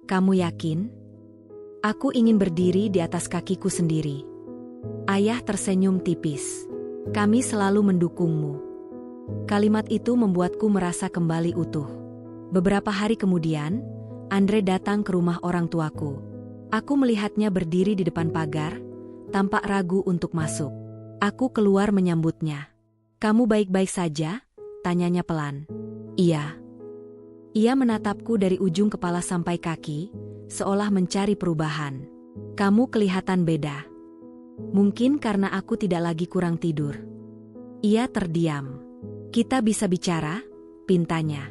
"Kamu yakin?" "Aku ingin berdiri di atas kakiku sendiri." Ayah tersenyum tipis. "Kami selalu mendukungmu." Kalimat itu membuatku merasa kembali utuh. Beberapa hari kemudian, Andre datang ke rumah orang tuaku. Aku melihatnya berdiri di depan pagar, tampak ragu untuk masuk. Aku keluar menyambutnya. "Kamu baik-baik saja?" tanyanya pelan. "Iya." Ia menatapku dari ujung kepala sampai kaki, seolah mencari perubahan. "Kamu kelihatan beda." Mungkin karena aku tidak lagi kurang tidur. Ia terdiam. "Kita bisa bicara?" pintanya.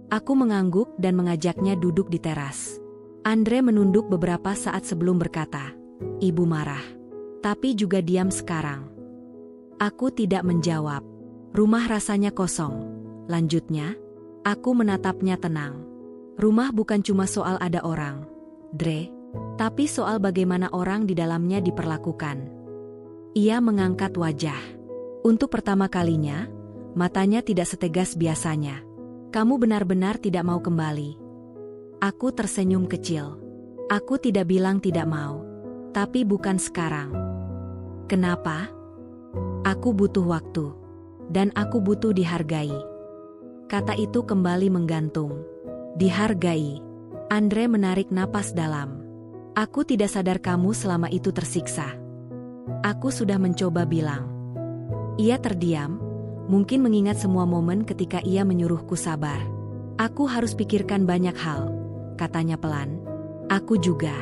Aku mengangguk dan mengajaknya duduk di teras. Andre menunduk beberapa saat sebelum berkata, "Ibu marah." Tapi juga diam sekarang. Aku tidak menjawab. "Rumah rasanya kosong," lanjutnya. Aku menatapnya tenang. Rumah bukan cuma soal ada orang, Dre, tapi soal bagaimana orang di dalamnya diperlakukan. Ia mengangkat wajah. Untuk pertama kalinya, matanya tidak setegas biasanya. "Kamu benar-benar tidak mau kembali?" Aku tersenyum kecil. Aku tidak bilang tidak mau. Tapi bukan sekarang. "Kenapa?" "Aku butuh waktu. Dan aku butuh dihargai." Kata itu kembali menggantung. Dihargai. Andre menarik napas dalam. "Aku tidak sadar kamu selama itu tersiksa." "Aku sudah mencoba bilang." Ia terdiam, mungkin mengingat semua momen ketika ia menyuruhku sabar. "Aku harus pikirkan banyak hal," katanya pelan. "Aku juga."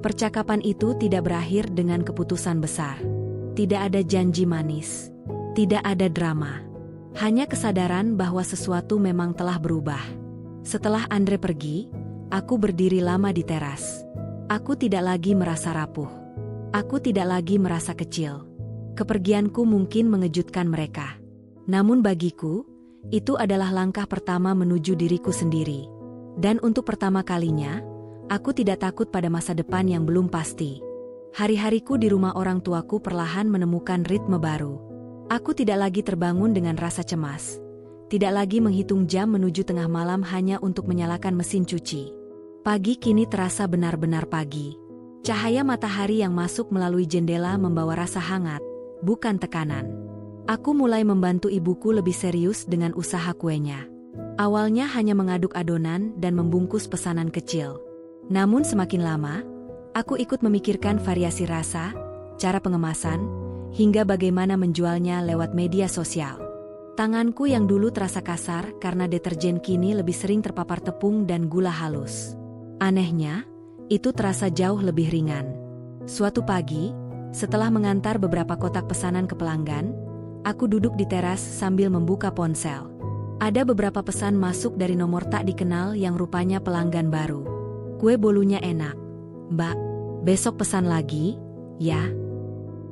Percakapan itu tidak berakhir dengan keputusan besar. Tidak ada janji manis. Tidak ada drama. Hanya kesadaran bahwa sesuatu memang telah berubah. Setelah Andre pergi, aku berdiri lama di teras. Aku tidak lagi merasa rapuh. Aku tidak lagi merasa kecil. Kepergianku mungkin mengejutkan mereka. Namun bagiku, itu adalah langkah pertama menuju diriku sendiri. Dan untuk pertama kalinya, aku tidak takut pada masa depan yang belum pasti. Hari-hariku di rumah orang tuaku perlahan menemukan ritme baru. Aku tidak lagi terbangun dengan rasa cemas. Tidak lagi menghitung jam menuju tengah malam hanya untuk menyalakan mesin cuci. Pagi kini terasa benar-benar pagi. Cahaya matahari yang masuk melalui jendela membawa rasa hangat, bukan tekanan. Aku mulai membantu ibuku lebih serius dengan usaha kuenya. Awalnya hanya mengaduk adonan dan membungkus pesanan kecil. Namun semakin lama, aku ikut memikirkan variasi rasa, cara pengemasan, hingga bagaimana menjualnya lewat media sosial. Tanganku yang dulu terasa kasar karena deterjen kini lebih sering terpapar tepung dan gula halus. Anehnya, itu terasa jauh lebih ringan. Suatu pagi, setelah mengantar beberapa kotak pesanan ke pelanggan, aku duduk di teras sambil membuka ponsel. Ada beberapa pesan masuk dari nomor tak dikenal yang rupanya pelanggan baru. "Kue bolunya enak, Mbak. Besok pesan lagi, ya?"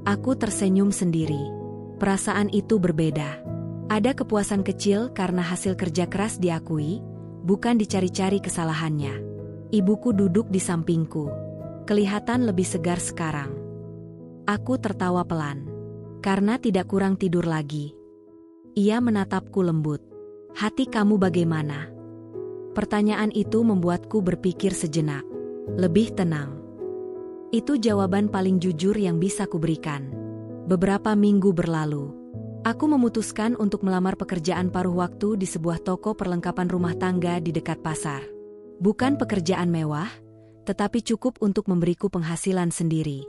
Aku tersenyum sendiri. Perasaan itu berbeda. Ada kepuasan kecil karena hasil kerja keras diakui, bukan dicari-cari kesalahannya. Ibuku duduk di sampingku. Kelihatan lebih segar sekarang. Aku tertawa pelan. Karena tidak kurang tidur lagi. Ia menatapku lembut. "Hati kamu bagaimana?" Pertanyaan itu membuatku berpikir sejenak. Lebih tenang. Itu jawaban paling jujur yang bisa kuberikan. Beberapa minggu berlalu. Aku memutuskan untuk melamar pekerjaan paruh waktu di sebuah toko perlengkapan rumah tangga di dekat pasar. Bukan pekerjaan mewah, tetapi cukup untuk memberiku penghasilan sendiri.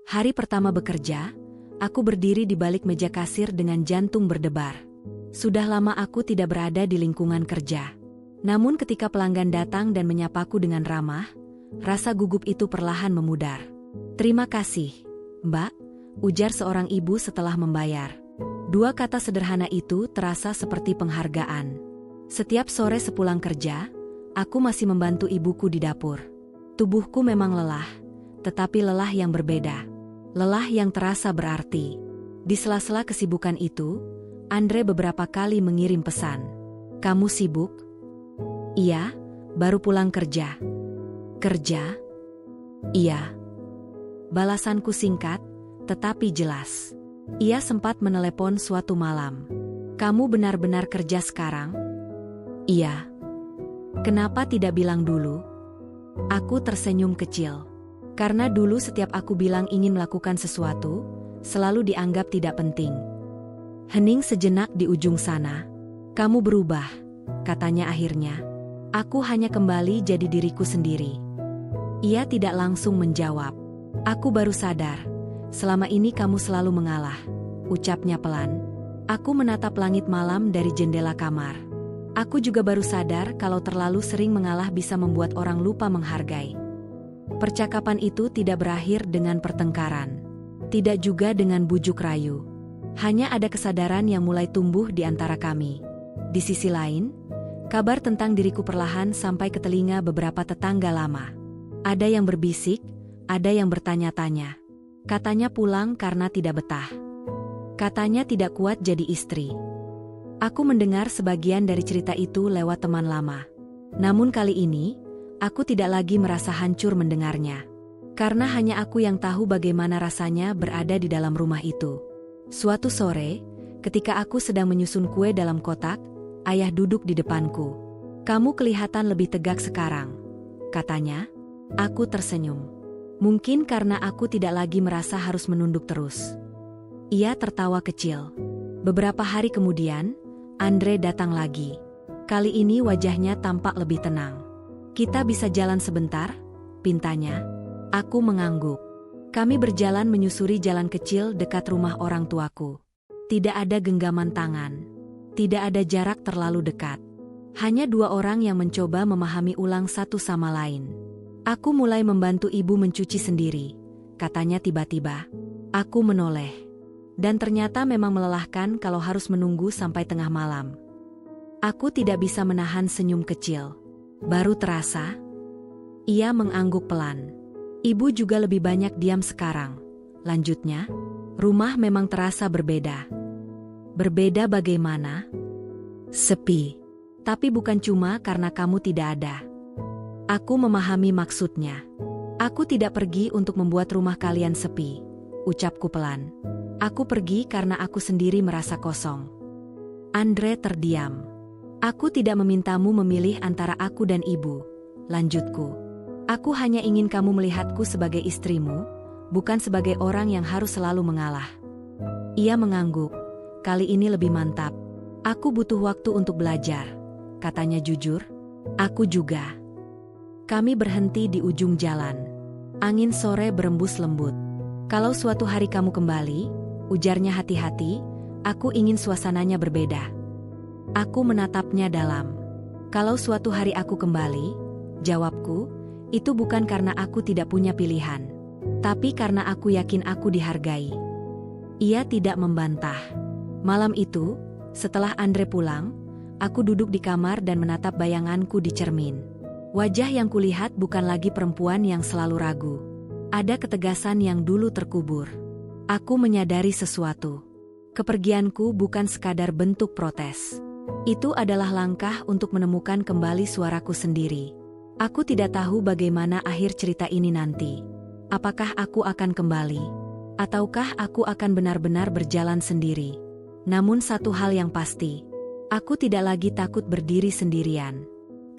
Hari pertama bekerja, aku berdiri di balik meja kasir dengan jantung berdebar. Sudah lama aku tidak berada di lingkungan kerja. Namun ketika pelanggan datang dan menyapaku dengan ramah, rasa gugup itu perlahan memudar. "Terima kasih, Mbak," ujar seorang ibu setelah membayar. Dua kata sederhana itu terasa seperti penghargaan. Setiap sore sepulang kerja, Aku masih membantu ibuku di dapur. Tubuhku memang lelah, tetapi lelah yang berbeda. Lelah yang terasa berarti. Di sela-sela kesibukan itu, Andre beberapa kali mengirim pesan. "Kamu sibuk?" "Iya, baru pulang kerja." "Kerja?" "Iya." Balasanku singkat, tetapi jelas. Ia sempat menelepon suatu malam. "Kamu benar-benar kerja sekarang?" "Iya." "Kenapa tidak bilang dulu?" Aku tersenyum kecil. Karena dulu setiap aku bilang ingin melakukan sesuatu, selalu dianggap tidak penting. Hening sejenak di ujung sana. "Kamu berubah," katanya akhirnya. "Aku hanya kembali jadi diriku sendiri." Ia tidak langsung menjawab. "Aku baru sadar, selama ini kamu selalu mengalah," ucapnya pelan. Aku menatap langit malam dari jendela kamar. Aku juga baru sadar kalau terlalu sering mengalah bisa membuat orang lupa menghargai. Percakapan itu tidak berakhir dengan pertengkaran. Tidak juga dengan bujuk rayu. Hanya ada kesadaran yang mulai tumbuh di antara kami. Di sisi lain, kabar tentang diriku perlahan sampai ke telinga beberapa tetangga lama. Ada yang berbisik, ada yang bertanya-tanya. Katanya pulang karena tidak betah. Katanya tidak kuat jadi istri. Aku mendengar sebagian dari cerita itu lewat teman lama. Namun kali ini, aku tidak lagi merasa hancur mendengarnya. Karena hanya aku yang tahu bagaimana rasanya berada di dalam rumah itu. Suatu sore, ketika aku sedang menyusun kue dalam kotak, ayah duduk di depanku. "Kamu kelihatan lebih tegak sekarang," katanya. Aku tersenyum. Mungkin karena aku tidak lagi merasa harus menunduk terus. Ia tertawa kecil. Beberapa hari kemudian, Andre datang lagi. Kali ini wajahnya tampak lebih tenang. "Kita bisa jalan sebentar?" pintanya. Aku mengangguk. Kami berjalan menyusuri jalan kecil dekat rumah orang tuaku. Tidak ada genggaman tangan. Tidak ada jarak terlalu dekat. Hanya dua orang yang mencoba memahami ulang satu sama lain. "Aku mulai membantu ibu mencuci sendiri," katanya tiba-tiba. Aku menoleh. Dan ternyata memang melelahkan kalau harus menunggu sampai tengah malam. Aku tidak bisa menahan senyum kecil. "Baru terasa?" Ia mengangguk pelan. "Ibu juga lebih banyak diam sekarang," lanjutnya. "Rumah memang terasa berbeda." "Berbeda bagaimana?" "Sepi. Tapi bukan cuma karena kamu tidak ada." Aku memahami maksudnya. "Aku tidak pergi untuk membuat rumah kalian sepi," ucapku pelan. "Aku pergi karena aku sendiri merasa kosong." Andre terdiam. "Aku tidak memintamu memilih antara aku dan ibu," lanjutku. "Aku hanya ingin kamu melihatku sebagai istrimu, bukan sebagai orang yang harus selalu mengalah." Ia mengangguk. Kali ini lebih mantap. "Aku butuh waktu untuk belajar," katanya jujur. Aku juga. Kami berhenti di ujung jalan. Angin sore berembus lembut. "Kalau suatu hari kamu kembali," ujarnya hati-hati, "aku ingin suasananya berbeda." Aku menatapnya dalam. "Kalau suatu hari aku kembali," jawabku, "itu bukan karena aku tidak punya pilihan, tapi karena aku yakin aku dihargai." Ia tidak membantah. Malam itu, setelah Andre pulang, aku duduk di kamar dan menatap bayanganku di cermin. Wajah yang kulihat bukan lagi perempuan yang selalu ragu. Ada ketegasan yang dulu terkubur. Aku menyadari sesuatu. Kepergianku bukan sekadar bentuk protes. Itu adalah langkah untuk menemukan kembali suaraku sendiri. Aku tidak tahu bagaimana akhir cerita ini nanti. Apakah aku akan kembali? Ataukah aku akan benar-benar berjalan sendiri? Namun satu hal yang pasti, aku tidak lagi takut berdiri sendirian.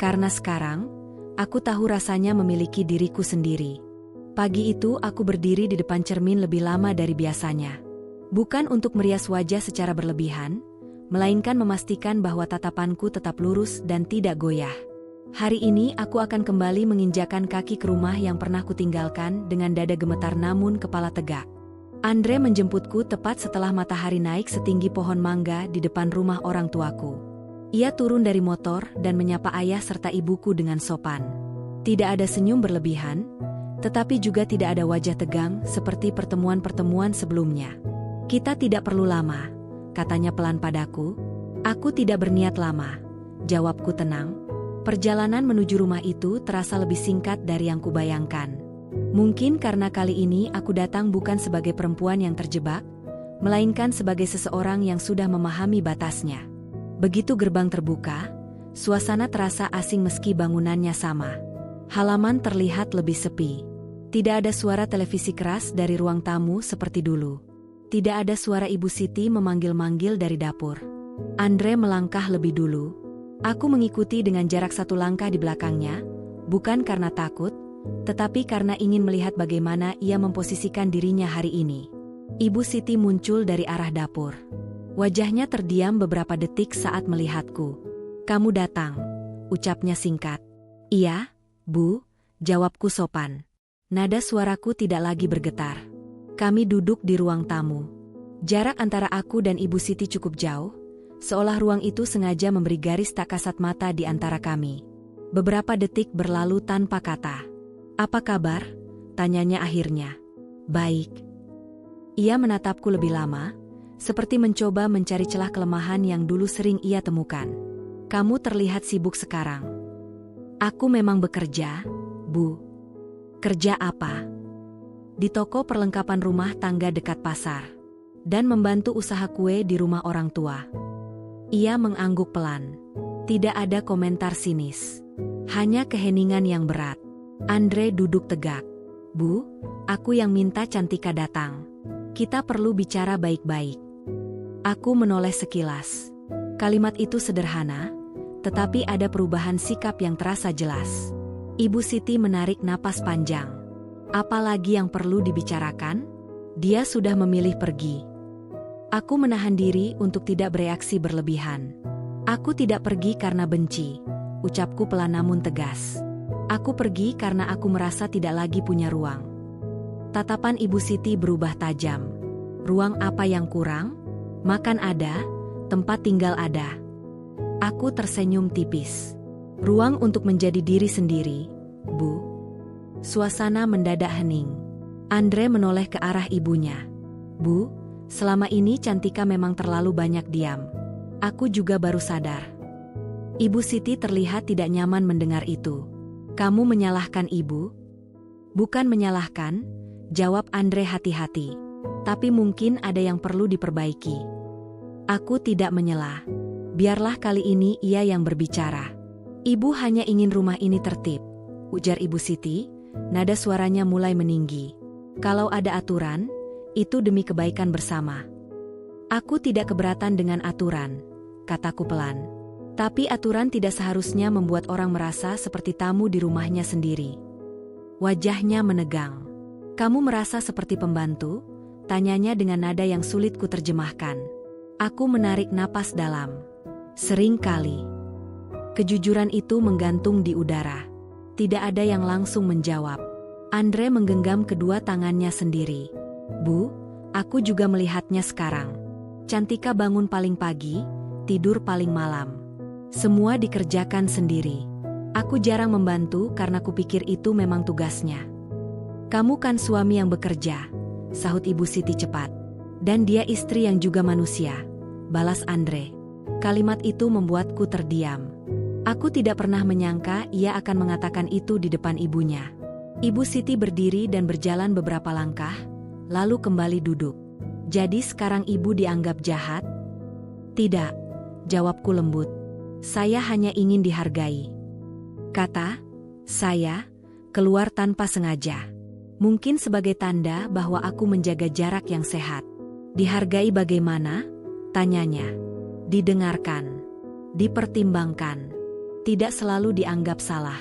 Karena sekarang, aku tahu rasanya memiliki diriku sendiri. Pagi itu aku berdiri di depan cermin lebih lama dari biasanya. Bukan untuk merias wajah secara berlebihan, melainkan memastikan bahwa tatapanku tetap lurus dan tidak goyah. Hari ini aku akan kembali menginjakan kaki ke rumah yang pernah kutinggalkan dengan dada gemetar namun kepala tegak. Andre menjemputku tepat setelah matahari naik setinggi pohon mangga di depan rumah orang tuaku. Ia turun dari motor dan menyapa ayah serta ibuku dengan sopan. Tidak ada senyum berlebihan, tetapi juga tidak ada wajah tegang seperti pertemuan-pertemuan sebelumnya. "Kita tidak perlu lama," katanya pelan padaku. "Aku tidak berniat lama," jawabku tenang. Perjalanan menuju rumah itu terasa lebih singkat dari yang kubayangkan. Mungkin karena kali ini aku datang bukan sebagai perempuan yang terjebak, melainkan sebagai seseorang yang sudah memahami batasnya. Begitu gerbang terbuka, suasana terasa asing meski bangunannya sama. Halaman terlihat lebih sepi. Tidak ada suara televisi keras dari ruang tamu seperti dulu. Tidak ada suara Ibu Siti memanggil-manggil dari dapur. Andre melangkah lebih dulu. Aku mengikuti dengan jarak 1 langkah di belakangnya, bukan karena takut, tetapi karena ingin melihat bagaimana ia memposisikan dirinya hari ini. Ibu Siti muncul dari arah dapur. Wajahnya terdiam beberapa detik saat melihatku. "Kamu datang," ucapnya singkat. "Iya, Bu," jawabku sopan. Nada suaraku tidak lagi bergetar. Kami duduk di ruang tamu. Jarak antara aku dan Ibu Siti cukup jauh, seolah ruang itu sengaja memberi garis tak kasat mata di antara kami. Beberapa detik berlalu tanpa kata. "Apa kabar?" tanyanya akhirnya. "Baik." Ia menatapku lebih lama, seperti mencoba mencari celah kelemahan yang dulu sering ia temukan. "Kamu terlihat sibuk sekarang." "Aku memang bekerja, Bu." "Kerja apa?" "Di toko perlengkapan rumah tangga dekat pasar. Dan membantu usaha kue di rumah orang tua." Ia mengangguk pelan. Tidak ada komentar sinis. Hanya keheningan yang berat. Andre duduk tegak. "Bu, aku yang minta Cantika datang. Kita perlu bicara baik-baik." Aku menoleh sekilas. Kalimat itu sederhana, tetapi ada perubahan sikap yang terasa jelas. Ibu Siti menarik napas panjang. Apalagi yang perlu dibicarakan? Dia sudah memilih pergi. Aku menahan diri untuk tidak bereaksi berlebihan. "Aku tidak pergi karena benci," ucapku pelan namun tegas. "Aku pergi karena aku merasa tidak lagi punya ruang." Tatapan Ibu Siti berubah tajam. "Ruang apa yang kurang? Makan ada, tempat tinggal ada." Aku tersenyum tipis. "Ruang untuk menjadi diri sendiri, Bu." Suasana mendadak hening. Andre menoleh ke arah ibunya. "Bu, selama ini Cantika memang terlalu banyak diam. Aku juga baru sadar." Ibu Siti terlihat tidak nyaman mendengar itu. "Kamu menyalahkan Ibu?" "Bukan menyalahkan," jawab Andre hati-hati. "Tapi mungkin ada yang perlu diperbaiki." Aku tidak menyela. Biarlah kali ini ia yang berbicara. "Ibu hanya ingin rumah ini tertib," ujar Ibu Siti, nada suaranya mulai meninggi. "Kalau ada aturan, itu demi kebaikan bersama." "Aku tidak keberatan dengan aturan," kataku pelan. "Tapi aturan tidak seharusnya membuat orang merasa seperti tamu di rumahnya sendiri." Wajahnya menegang. "Kamu merasa seperti pembantu?" tanyanya dengan nada yang sulit kuterjemahkan. Aku menarik napas dalam. "Sering kali." Kejujuran itu menggantung di udara. Tidak ada yang langsung menjawab. Andre menggenggam kedua tangannya sendiri. "Bu, aku juga melihatnya sekarang. Cantika bangun paling pagi, tidur paling malam. Semua dikerjakan sendiri. Aku jarang membantu karena kupikir itu memang tugasnya." "Kamu kan suami yang bekerja," sahut Ibu Siti cepat. "Dan dia istri yang juga manusia," balas Andre. Kalimat itu membuatku terdiam. Aku tidak pernah menyangka ia akan mengatakan itu di depan ibunya. Ibu Siti berdiri dan berjalan beberapa langkah, lalu kembali duduk. "Jadi sekarang Ibu dianggap jahat?" "Tidak," jawabku lembut. "Saya hanya ingin dihargai." Kata "saya" keluar tanpa sengaja. Mungkin sebagai tanda bahwa aku menjaga jarak yang sehat. "Dihargai bagaimana?" tanyanya. "Didengarkan, dipertimbangkan, tidak selalu dianggap salah."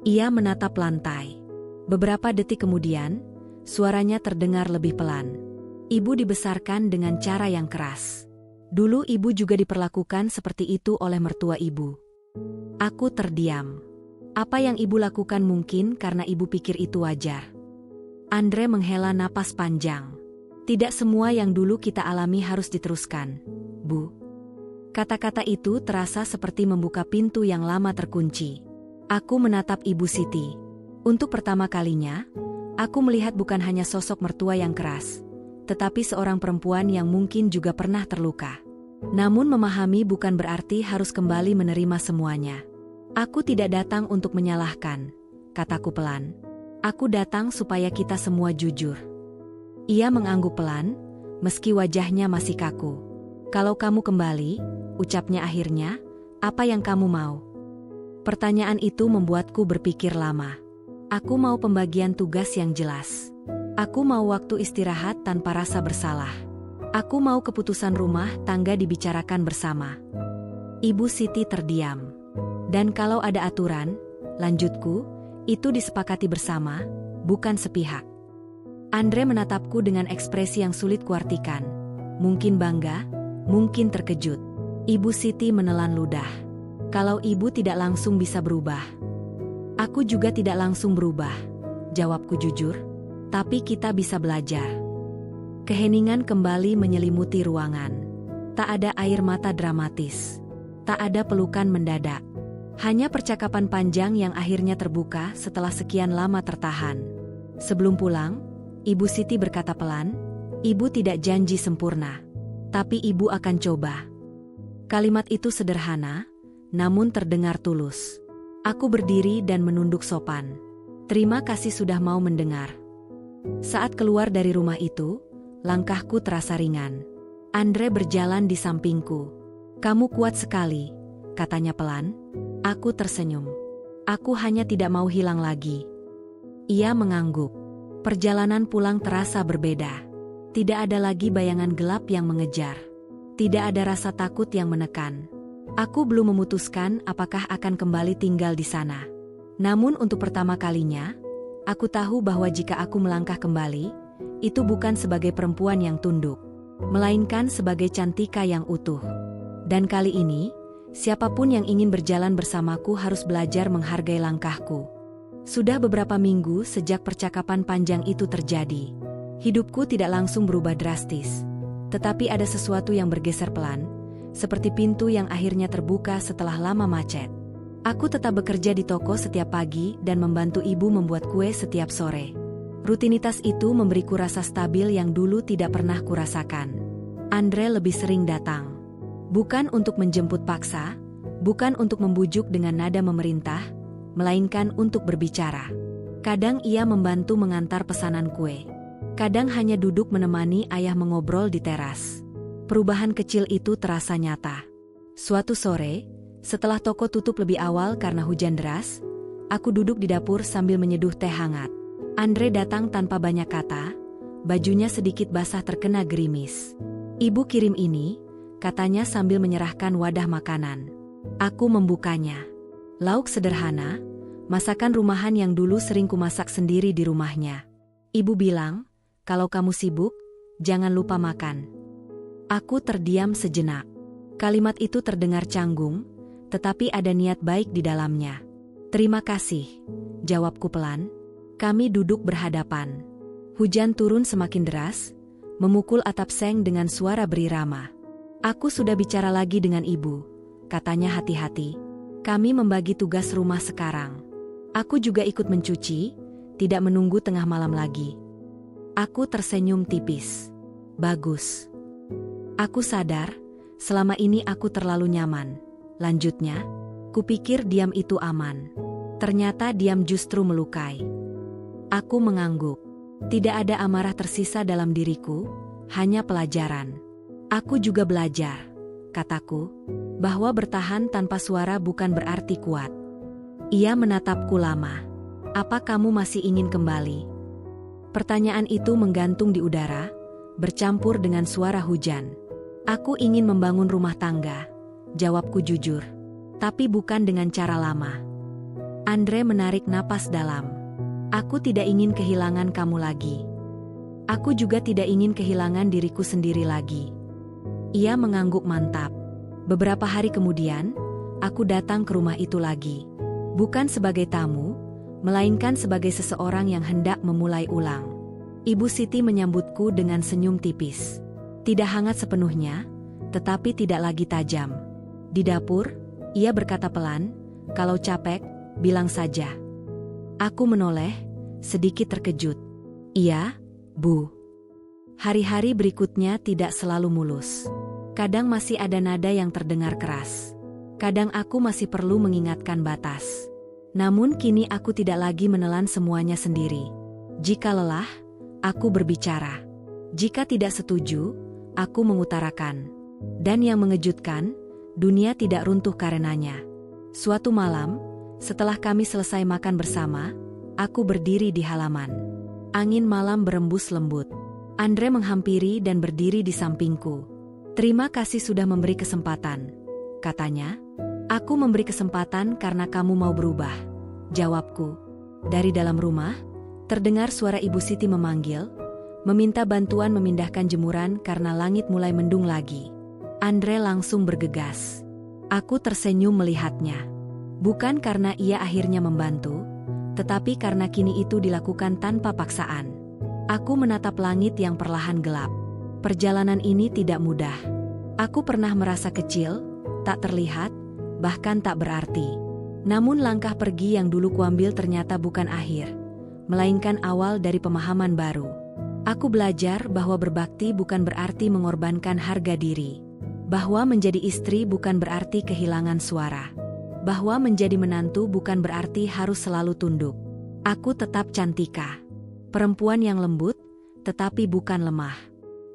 Ia menatap lantai. Beberapa detik kemudian, suaranya terdengar lebih pelan. "Ibu dibesarkan dengan cara yang keras. Dulu Ibu juga diperlakukan seperti itu oleh mertua Ibu." Aku terdiam. Apa yang Ibu lakukan mungkin karena Ibu pikir itu wajar. Andre menghela napas panjang. "Tidak semua yang dulu kita alami harus diteruskan, Bu." Kata-kata itu terasa seperti membuka pintu yang lama terkunci. Aku menatap Ibu Siti. Untuk pertama kalinya, aku melihat bukan hanya sosok mertua yang keras, tetapi seorang perempuan yang mungkin juga pernah terluka. Namun memahami bukan berarti harus kembali menerima semuanya. Aku tidak datang untuk menyalahkan, kataku pelan. Aku datang supaya kita semua jujur. Ia mengangguk pelan, meski wajahnya masih kaku. Kalau kamu kembali, ucapnya akhirnya, apa yang kamu mau? Pertanyaan itu membuatku berpikir lama. Aku mau pembagian tugas yang jelas. Aku mau waktu istirahat tanpa rasa bersalah. Aku mau keputusan rumah tangga dibicarakan bersama. Ibu Siti terdiam. Dan kalau ada aturan, lanjutku, itu disepakati bersama, bukan sepihak. Andre menatapku dengan ekspresi yang sulit kuartikan. Mungkin bangga, mungkin terkejut. Ibu Siti menelan ludah. Kalau ibu tidak langsung bisa berubah. Aku juga tidak langsung berubah, jawabku jujur. Tapi kita bisa belajar. Keheningan kembali menyelimuti ruangan. Tak ada air mata dramatis. Tak ada pelukan mendadak. Hanya percakapan panjang yang akhirnya terbuka setelah sekian lama tertahan. Sebelum pulang, Ibu Siti berkata pelan, ibu tidak janji sempurna. Tapi ibu akan coba. Kalimat itu sederhana, namun terdengar tulus. Aku berdiri dan menunduk sopan. Terima kasih sudah mau mendengar. Saat keluar dari rumah itu, langkahku terasa ringan. Andre berjalan di sampingku. Kamu kuat sekali, katanya pelan. Aku tersenyum. Aku hanya tidak mau hilang lagi. Ia mengangguk. Perjalanan pulang terasa berbeda. Tidak ada lagi bayangan gelap yang mengejar. Tidak ada rasa takut yang menekan. Aku belum memutuskan apakah akan kembali tinggal di sana. Namun untuk pertama kalinya, aku tahu bahwa jika aku melangkah kembali, itu bukan sebagai perempuan yang tunduk, melainkan sebagai Cantika yang utuh. Dan kali ini, siapapun yang ingin berjalan bersamaku harus belajar menghargai langkahku. Sudah beberapa minggu sejak percakapan panjang itu terjadi. Hidupku tidak langsung berubah drastis. Tetapi ada sesuatu yang bergeser pelan, seperti pintu yang akhirnya terbuka setelah lama macet. Aku tetap bekerja di toko setiap pagi dan membantu ibu membuat kue setiap sore. Rutinitas itu memberiku rasa stabil yang dulu tidak pernah kurasakan. Andre lebih sering datang. Bukan untuk menjemput paksa, bukan untuk membujuk dengan nada memerintah, melainkan untuk berbicara. Kadang ia membantu mengantar pesanan kue. Kadang hanya duduk menemani ayah mengobrol di teras. Perubahan kecil itu terasa nyata. Suatu sore, setelah toko tutup lebih awal karena hujan deras, aku duduk di dapur sambil menyeduh teh hangat. Andre datang tanpa banyak kata, bajunya sedikit basah terkena gerimis. Ibu kirim ini, katanya sambil menyerahkan wadah makanan. Aku membukanya. Lauk sederhana, masakan rumahan yang dulu sering kumasak sendiri di rumahnya. Ibu bilang, kalau kamu sibuk, jangan lupa makan. Aku terdiam sejenak. Kalimat itu terdengar canggung, tetapi ada niat baik di dalamnya. Terima kasih, jawabku pelan. Kami duduk berhadapan. Hujan turun semakin deras, memukul atap seng dengan suara berirama. Aku sudah bicara lagi dengan ibu, katanya hati-hati. Kami membagi tugas rumah sekarang. Aku juga ikut mencuci, tidak menunggu tengah malam lagi. Aku tersenyum tipis. Bagus. Aku sadar, selama ini aku terlalu nyaman. Lanjutnya, kupikir diam itu aman. Ternyata diam justru melukai. Aku mengangguk. Tidak ada amarah tersisa dalam diriku, hanya pelajaran. Aku juga belajar, kataku, bahwa bertahan tanpa suara bukan berarti kuat. Ia menatapku lama. Apa kamu masih ingin kembali? Pertanyaan itu menggantung di udara, bercampur dengan suara hujan. Aku ingin membangun rumah tangga, jawabku jujur. Tapi bukan dengan cara lama. Andre menarik napas dalam. Aku tidak ingin kehilangan kamu lagi. Aku juga tidak ingin kehilangan diriku sendiri lagi. Ia mengangguk mantap. Beberapa hari kemudian, aku datang ke rumah itu lagi. Bukan sebagai tamu, melainkan sebagai seseorang yang hendak memulai ulang. Ibu Siti menyambutku dengan senyum tipis. Tidak hangat sepenuhnya, tetapi tidak lagi tajam. Di dapur, ia berkata pelan, kalau capek, bilang saja. Aku menoleh, sedikit terkejut. Iya, Bu. Hari-hari berikutnya tidak selalu mulus. Kadang masih ada nada yang terdengar keras. Kadang aku masih perlu mengingatkan batas. Namun kini aku tidak lagi menelan semuanya sendiri. Jika lelah, aku berbicara. Jika tidak setuju, aku mengutarakan. Dan yang mengejutkan, dunia tidak runtuh karenanya. Suatu malam, setelah kami selesai makan bersama, aku berdiri di halaman. Angin malam berembus lembut. Andre menghampiri dan berdiri di sampingku. "Terima kasih sudah memberi kesempatan," katanya. "Aku memberi kesempatan karena kamu mau berubah," jawabku. Dari dalam rumah, terdengar suara Ibu Siti memanggil, meminta bantuan memindahkan jemuran karena langit mulai mendung lagi. Andre langsung bergegas. Aku tersenyum melihatnya. Bukan karena ia akhirnya membantu, tetapi karena kini itu dilakukan tanpa paksaan. Aku menatap langit yang perlahan gelap. Perjalanan ini tidak mudah. Aku pernah merasa kecil, tak terlihat, bahkan tak berarti. Namun langkah pergi yang dulu kuambil ternyata bukan akhir, melainkan awal dari pemahaman baru. Aku belajar bahwa berbakti bukan berarti mengorbankan harga diri. Bahwa menjadi istri bukan berarti kehilangan suara. Bahwa menjadi menantu bukan berarti harus selalu tunduk. Aku tetap Cantika. Perempuan yang lembut, tetapi bukan lemah.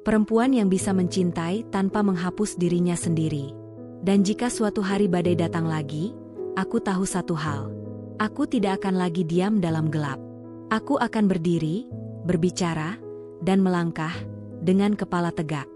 Perempuan yang bisa mencintai tanpa menghapus dirinya sendiri. Dan jika suatu hari badai datang lagi, aku tahu satu hal. Aku tidak akan lagi diam dalam gelap. Aku akan berdiri, berbicara, dan melangkah dengan kepala tegak.